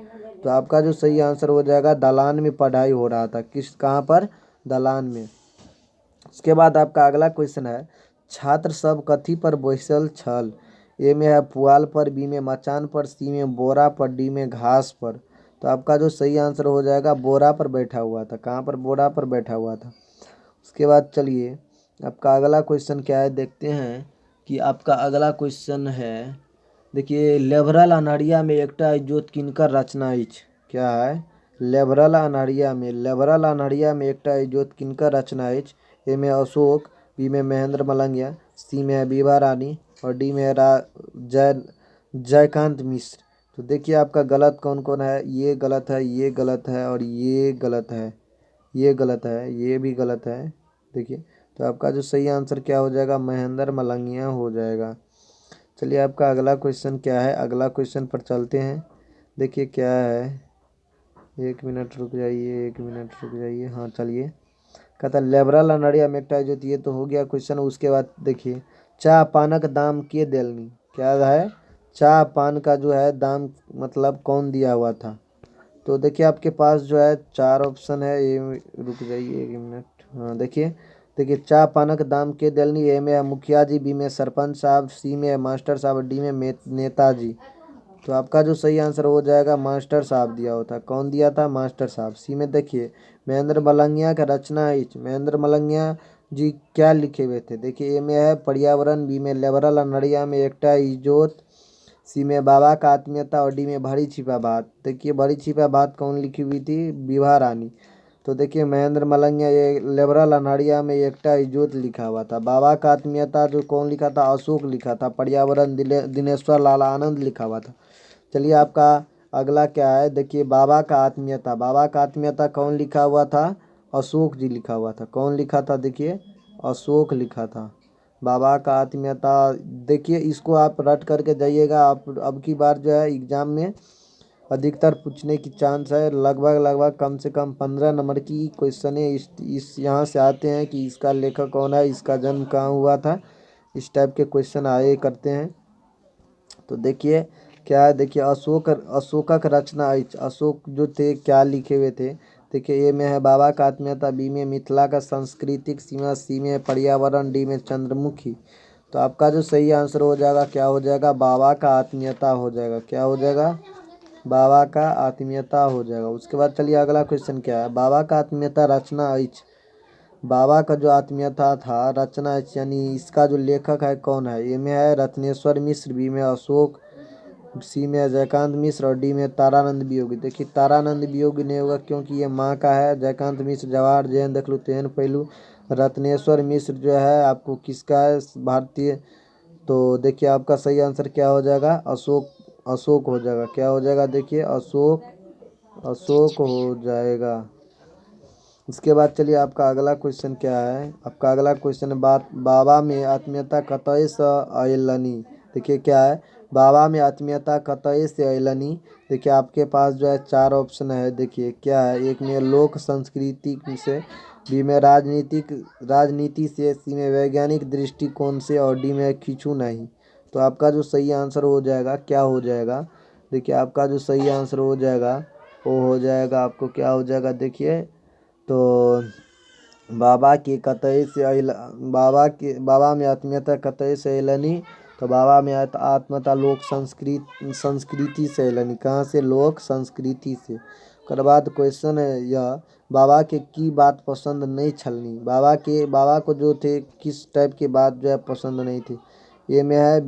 तो आपका जो सही आंसर हो जाएगा दलान में पढ़ाई हो रहा था। कहाँ पर, दलान में। उसके बाद आपका अगला क्वेश्चन है, छात्र सब कथी पर बैसल छल। ए में है पुआल पर, बी में मचान पर, सी में बोरा पर, डी में घास पर। तो आपका जो सही आंसर हो जाएगा बोरा पर बैठा हुआ था। कहाँ पर, बोरा पर बैठा हुआ था। उसके बाद चलिए आपका अगला क्वेश्चन क्या है, देखते हैं कि आपका अगला क्वेश्चन है, देखिए लेबरल अनहरिया में एकटा इजोत किनकर रचना अछि। क्या है, लेबरल अनहरिया में एकटा इजोत किनकर रचना अछि। ए में अशोक, बी में महेंद्र मलंगिया, सी में है बीबा रानी और डी में है जयकांत मिश्र। तो देखिए आपका गलत कौन कौन है, ये गलत है, ये गलत है और ये गलत है, ये गलत है, ये भी गलत है। देखिए तो आपका जो सही आंसर क्या हो जाएगा, महेंद्र मलंगिया हो जाएगा। चलिए आपका अगला क्वेश्चन क्या है, अगला क्वेश्चन पर चलते हैं। देखिए क्या है, एक मिनट रुक जाइए, हाँ चलिए। कहता लेबरल अनहरिया में एकटा इजोत, ये तो हो गया क्वेश्चन। उसके बाद देखिए चाह पानक दाम के देलनी। क्या है, चाह पान का जो है दाम मतलब कौन दिया हुआ था। तो देखिए आपके पास जो है 4 ऑप्शन है। ये रुक जाइए एक मिनट, हाँ देखिए चाह पानक दाम के देलनी। ए में है मुखिया जी, बी में सरपंच साहब, सी में है मास्टर साहब, डी में नेताजी। तो आपका जो सही आंसर हो जाएगा मास्टर साहब दिया होता। कौन दिया था, मास्टर साहब। सी में देखिए महेंद्र मलंगिया का रचना है। महेंद्र मलंगिया जी क्या लिखे हुए थे, देखिए ए में है पर्यावरण, बी में लेबरल अनहरिया में एकटा इजोत, सी में बाबा का आत्मीयता और डी में भरी छिपा बात। देखिए भरी छिपा बात कौन लिखी हुई थी, बीबा रानी। तो देखिए महेंद्र मलंगिया, ये लेबरल अनहरिया में एकटा इजोत लिखा हुआ था। बाबा का आत्मीयता जो कौन लिखा था, अशोक लिखा था। पर्यावरण दिनेश्वर लाल आनंद लिखा हुआ था। चलिए आपका अगला क्या है देखिए, बाबा का आत्मीयता। बाबा का आत्मीयता कौन लिखा हुआ था? अशोक जी लिखा हुआ था। कौन लिखा था? देखिए अशोक लिखा था। बाबा का आत्मीयता। देखिए इसको आप रट करके जाइएगा। आप अब की बार जो है एग्जाम में अधिकतर पूछने की चांस है। लगभग कम से कम 15 नंबर की क्वेश्चन इस यहाँ से आते हैं कि इसका लेखक कौन है, इसका जन्म कहाँ हुआ था। इस टाइप के क्वेश्चन आए करते हैं। तो देखिए क्या है, देखिए अशोकक रचना अछि। अशोक जो थे क्या लिखे हुए थे? देखिए ए में है बाबा का आत्मीयता, बी में मिथिला का सांस्कृतिक सीमा, सी में पर्यावरण, डी में चंद्रमुखी। तो आपका जो सही आंसर हो जाएगा क्या हो जाएगा? बाबा का आत्मीयता हो जाएगा। क्या हो जाएगा? बाबा का आत्मीयता हो जाएगा। उसके बाद चलिए अगला क्वेश्चन क्या है, बाबा का आत्मीयता रचना अछि। बाबा का जो आत्मीयता था रचना अछि, यानी इसका जो लेखक है कौन है? ए में है रत्नेश्वर मिश्र, बी में अशोक, सी में जयकांत मिश्र और डी में तारानंद वियोगी। देखिए तारानंद वियोगी नहीं होगा क्योंकि ये माँ का है। जयकांत मिश्र जवाहर जैन देख लो तेन पहलू। रत्नेश्वर मिश्र जो है आपको किसका है? भारतीय। तो देखिए आपका सही आंसर क्या हो जाएगा? अशोक। अशोक हो जाएगा। क्या हो जाएगा? देखिए अशोक। अशोक हो जाएगा। उसके बाद चलिए आपका अगला क्वेश्चन क्या है। आपका अगला क्वेश्चन बात बाबा में आत्मीयता कतय से अयलनी। देखिए क्या है, बाबा में आत्मीयता कतय से अयलनी। देखिए आपके पास जो है 4 ऑप्शन है। देखिए क्या है, एक में लोक संस्कृति से, बी में राजनीति से, सी में वैज्ञानिक दृष्टिकोण से और डी में खींचू नहीं। तो आपका जो सही आंसर हो जाएगा क्या हो जाएगा? देखिए आपका जो सही आंसर हो जाएगा वो हो जाएगा आपको क्या हो जाएगा? देखिए तो बाबा के कतई से बाबा में आत्मीयता कतई से अयलनी। तो बाबा में आत्मीयता लोक संस्कृति से अयलनी। कहाँ से? लोक संस्कृति से। ओकर बाद क्वेश्चन है यह, बाबा के की बात पसंद नहीं छलनी। बाबा को जो थे किस टाइप की बात जो है पसंद नहीं थी। ये में है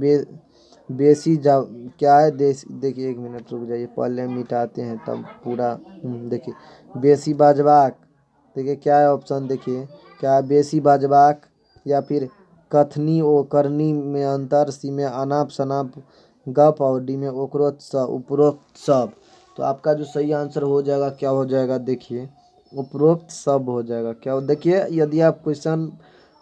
बेसी जा क्या है देखिए 1 मिनट रुक जाइए, पहले मिटाते हैं तब पूरा। देखिए बेसी बाजवाक। देखिए क्या है ऑप्शन? देखिए क्या है, बेसी बाजवाक, या फिर कथनी ओ करनी में अंतर, सी में अनाप शनाप गप और डी में उपरोक्त सब। तो आपका जो सही आंसर हो जाएगा क्या हो जाएगा? देखिए उपरोक्त सब हो जाएगा। क्या हो? देखिए यदि आप क्वेश्चन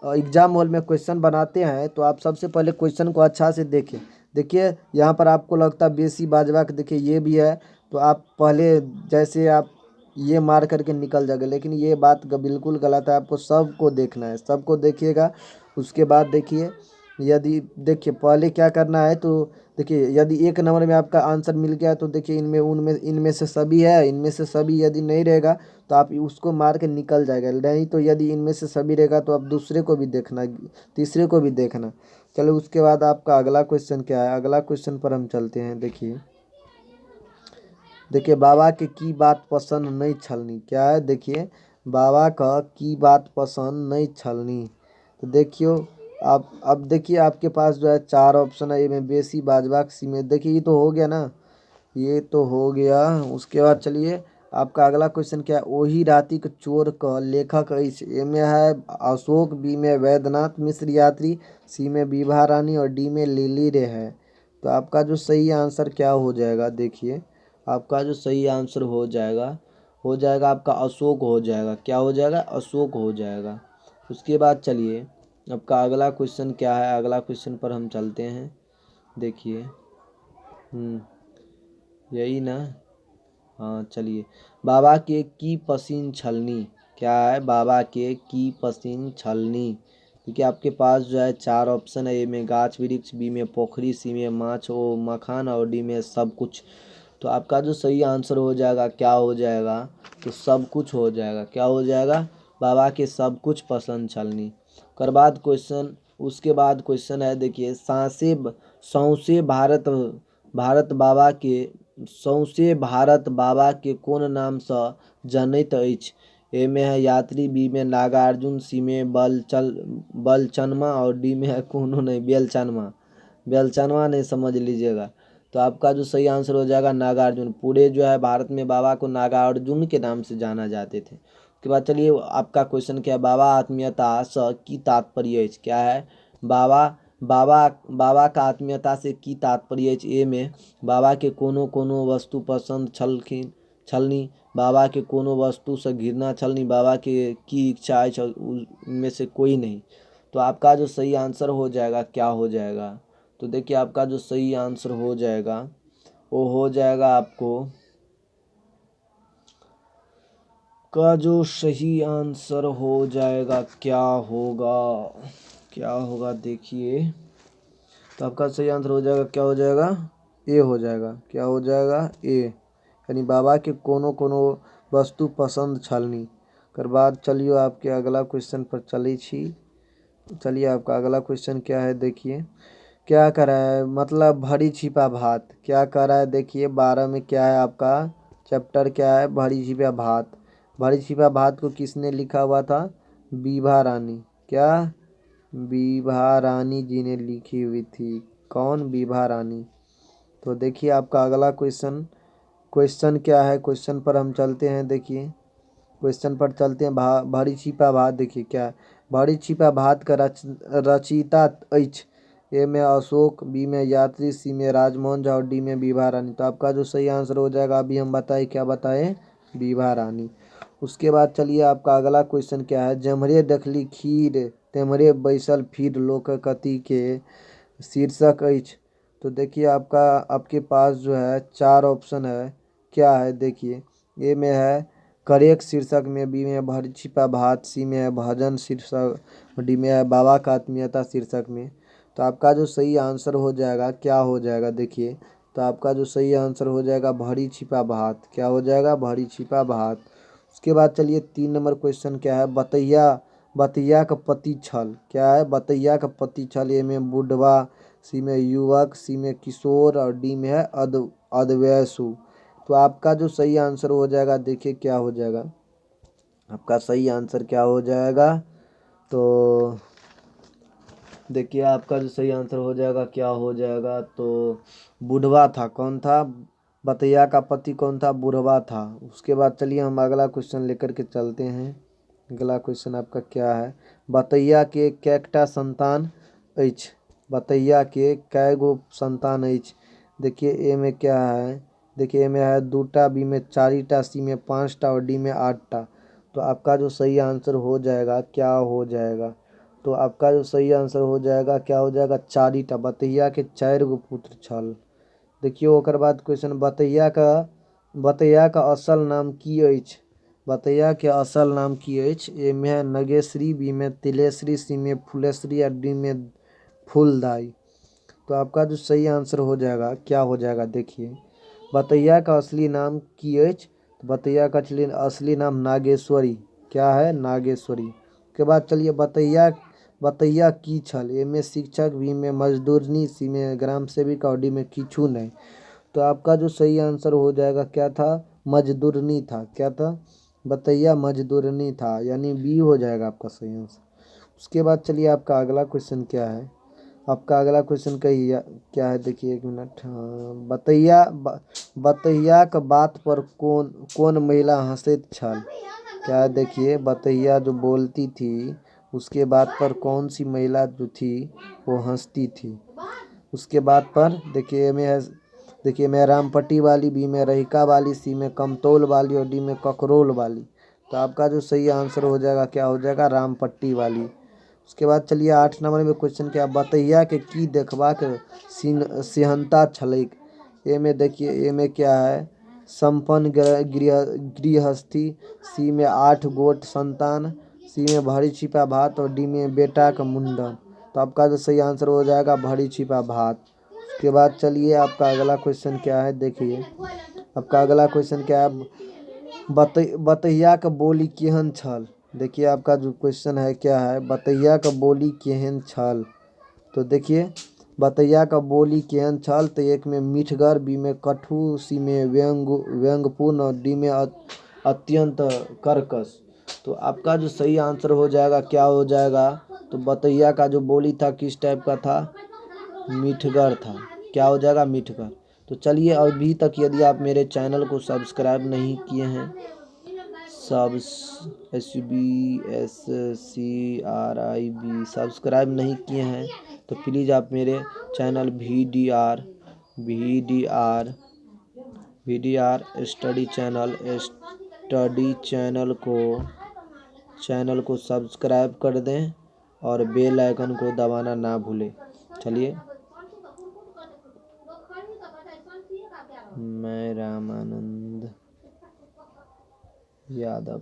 एग्जाम हॉल में क्वेश्चन बनाते हैं तो आप सबसे पहले क्वेश्चन को अच्छा से देखें। देखिए यहाँ पर आपको लगता है बेसी बाजवाक, देखिए ये भी है। तो आप पहले जैसे आप ये मार करके निकल जाएगा, लेकिन ये बात बिल्कुल गलत है। आपको सबको देखना है, सबको देखिएगा। उसके बाद देखिए यदि देखिए पहले क्या करना है, तो देखिए यदि 1 नंबर में आपका आंसर मिल गया तो देखिए इनमें से सभी है, इनमें से सभी यदि नहीं रहेगा तो आप उसको मार के निकल जाएगा। नहीं तो यदि इनमें से सभी रहेगा तो आप दूसरे को भी देखना, तीसरे को भी देखना। चलो उसके बाद आपका अगला क्वेश्चन क्या है, अगला क्वेश्चन पर हम चलते हैं। देखिए बाबा के की बात पसंद नहीं छलनी। क्या है? देखिए बाबा का की बात पसंद नहीं छलनी। तो देखियो आप अब देखिए आपके पास जो है 4 ऑप्शन है। ए में बेसी बाजवाक, सी में देखिए ये तो हो गया ना, ये तो हो गया। उसके बाद चलिए आपका अगला क्वेश्चन क्या है, ओही रातिक चोर का लेखक अछि। ए में है अशोक, बी में वैद्यनाथ मिश्र यात्री, सी में विभा रानी और डी में लिली रे है। तो आपका जो सही आंसर क्या हो जाएगा? देखिए आपका जो सही आंसर हो जाएगा आपका अशोक हो जाएगा। क्या हो जाएगा? अशोक हो जाएगा। उसके बाद चलिए आपका अगला क्वेश्चन क्या है, अगला क्वेश्चन पर हम चलते हैं। देखिए यही ना, हाँ चलिए, बाबा के की पसीन छलनी। क्या है? बाबा के की पसीन छलनी। क्योंकि आपके पास जो है 4 ऑप्शन है। ए में गाछ वृक्ष, बी में पोखरी, सी में माछ ओ मखान और डी में सब कुछ। तो आपका जो सही आंसर हो जाएगा क्या हो जाएगा? तो सब कुछ हो जाएगा। क्या हो जाएगा? बाबा के सब कुछ पसंद छलनी। उसके बाद क्वेश्चन है देखिए, सौंसे भारत बाबा के कोन नाम से जनैत अछि। ए में है यात्री, बी में नागार्जुन, सी में बलचनमा और डी में है कोनो नहीं बेलचनवा नहीं समझ लीजिएगा। तो आपका जो सही आंसर हो जाएगा नागार्जुन। पूरे जो है भारत में बाबा को नागार्जुन के नाम से जाना जाते थे। उसके बाद चलिए आपका क्वेश्चन क्या है, बाबा आत्मीयता स की तात्पर्य अछि। क्या है? बाबा बाबा बाबा का आत्मीयता से की तात्पर्य अछि। ए में बाबा के कोनो कोनो वस्तु पसंद छलखिन छलनी, बाबा के कोनो वस्तु से घृणा छलनी, बाबा के की इच्छा है उनमें से कोई नहीं। तो आपका जो सही आंसर हो जाएगा क्या हो जाएगा, तो देखिए आपका जो सही आंसर हो जाएगा वो हो जाएगा आपको का जो सही आंसर हो जाएगा क्या होगा देखिए। तो आपका सही आंसर हो जाएगा क्या हो जाएगा, ए हो जाएगा। क्या हो जाएगा, ए, यानी बाबा के कोनो कोनो वस्तु पसंद छलनी। कर बाद चलिए आपके अगला क्वेश्चन पर चले छी। चलिए आपका अगला क्वेश्चन क्या है देखिए। क्या कर रहा है, मतलब भरी छिपा भात क्या कर रहा है देखिए। 12 में क्या है आपका चैप्टर क्या है, भरी छिपा भात। भरी छिपा भात को किसने लिखा हुआ था, बीभा रानी। क्या, बीभा रानी जी ने लिखी हुई थी। कौन, बीभा रानी। तो देखिए आपका अगला क्वेश्चन क्या है, क्वेश्चन पर हम चलते हैं। देखिए क्वेश्चन पर चलते हैं। भरी छिपा भात देखिए क्या है। भरी छिपा भात का रचयिता अछि। ए में अशोक, बी में यात्री, सी में राजमोहन झा और डी में बीभा रानी। तो आपका जो सही आंसर हो जाएगा अभी हम बताए, क्या बताए, बीभा रानी। उसके बाद चलिए आपका अगला क्वेश्चन क्या है। जमरे देखली खीर तेमरे बैसल फिर लोक कथि के शीर्षक अछि। तो देखिए आपके पास जो है 4 ऑप्शन है। क्या है देखिए, ए में है करेक्ट शीर्षक में, बी में भरी छिपा भात, सी में है भजन शीर्षक, डी में है बाबा का आत्मीयता शीर्षक में। तो आपका जो सही आंसर हो जाएगा क्या हो जाएगा देखिए। तो आपका जो सही आंसर हो जाएगा भरी छिपा भात। क्या हो जाएगा, भरी छिपा भात। उसके बाद चलिए 3 नंबर क्वेश्चन क्या है। बतैया का पति छल। क्या है, बतैया का पति छल। ए में बुढ़वा, सी में युवक, सी में किशोर और डी में है अधवयसु। तो आपका जो सही आंसर हो जाएगा देखिए क्या हो जाएगा। आपका सही आंसर क्या हो जाएगा, तो देखिए आपका जो सही आंसर हो जाएगा क्या हो जाएगा, तो बुढ़वा था। कौन था, बतैया का पति कौन था, बुढ़वा था। उसके बाद चलिए हम अगला क्वेश्चन लेकर के चलते हैं। अगला क्वेश्चन आपका क्या है। बतैया के कैटा संतान अछि। बतैया के कै गो संतान अछि। देखिए ए में क्या है, देखिए ए में है 2टा, बी में 4टा, सी में 5टा और डी में 8टा। तो आपका जो सही आंसर हो जाएगा क्या हो जाएगा, तो आपका जो सही आंसर हो जाएगा क्या हो जाएगा, 4टा। बतैया के 4 गो पुत्र छल। देखिए ओकर बाद क्वेश्चन, बतैया का असल नाम की अछि। बतैया के असल नाम की अछि। ए में है नगेश्वरी, बी में तिलेश्वरी, सी में फुलेश्वरी और डी में फूलदाई। तो आपका जो सही आंसर हो जाएगा क्या हो जाएगा देखिए। बतैया का असली नाम की अछि। तो बतैया का असली नाम नागेश्वरी। क्या है, नागेश्वरी। के बाद चलिए बतैया की छल। ए में शिक्षक, बी में मजदूरनी, सी में ग्राम सेविका और डी में किछु नहीं। तो आपका जो सही आंसर हो जाएगा क्या था, मजदूरनी था। क्या था, बतैया मजदूरनी था, यानी बी हो जाएगा आपका सही आंसर। उसके बाद चलिए आपका अगला क्वेश्चन क्या है। आपका अगला क्वेश्चन क्या है देखिए, 1 मिनट। हाँ, बतैया का बात पर कौन महिला हंसैत छल। क्या है देखिए, बतैया जो बोलती थी उसके बात पर कौन सी महिला जो थी वो हंसती थी। उसके बाद पर देखिए में है, देखिए मैं रामपट्टी वाली, बी में रहिका वाली, सी में कमतौल वाली और डी में ककरोल वाली। तो आपका जो सही आंसर हो जाएगा क्या हो जाएगा, रामपट्टी वाली। उसके बाद चलिए 8 नंबर में क्वेश्चन क्या, बतैया के की देखबाक सेहनता छलैक। ए में देखिए ए में क्या है, संपन्न गृहस्थी, सी में 8 गोट संतान, सी में भरी छिपा भात और डी में बेटा का मुंडन। तो आपका जो सही आंसर हो जाएगा भरी छिपा भात। उसके बाद चलिए आपका अगला क्वेश्चन क्या है देखिए। आपका अगला क्वेश्चन क्या है, बतैया का बोली केहन छल। देखिए आपका जो क्वेश्चन है क्या है, बतैया का बोली केहन छल। तो देखिए बतैया का बोली केहन छल। तो एक में मीठगर, बी में कटु, सी में व्यंग्यपूर्ण और डी में अत्यंत कर्कश। तो आपका जो सही आंसर हो जाएगा क्या हो जाएगा, तो बतैया का जो बोली था किस टाइप का था, मीठगर था। क्या हो जाएगा, मीठगर। तो चलिए अभी तक यदि आप मेरे चैनल को सब्सक्राइब नहीं किए हैं, SUBSCRIB सब्सक्राइब नहीं किए हैं तो प्लीज़ आप मेरे चैनल VDR स्टडी चैनल को सब्सक्राइब कर दें और बेल आइकन को दबाना ना भूलें। चलिए, मैं रामानंद यादव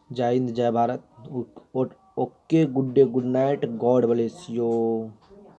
जय हिंद, जय Bharat. Okay, good day, good night, God bless you.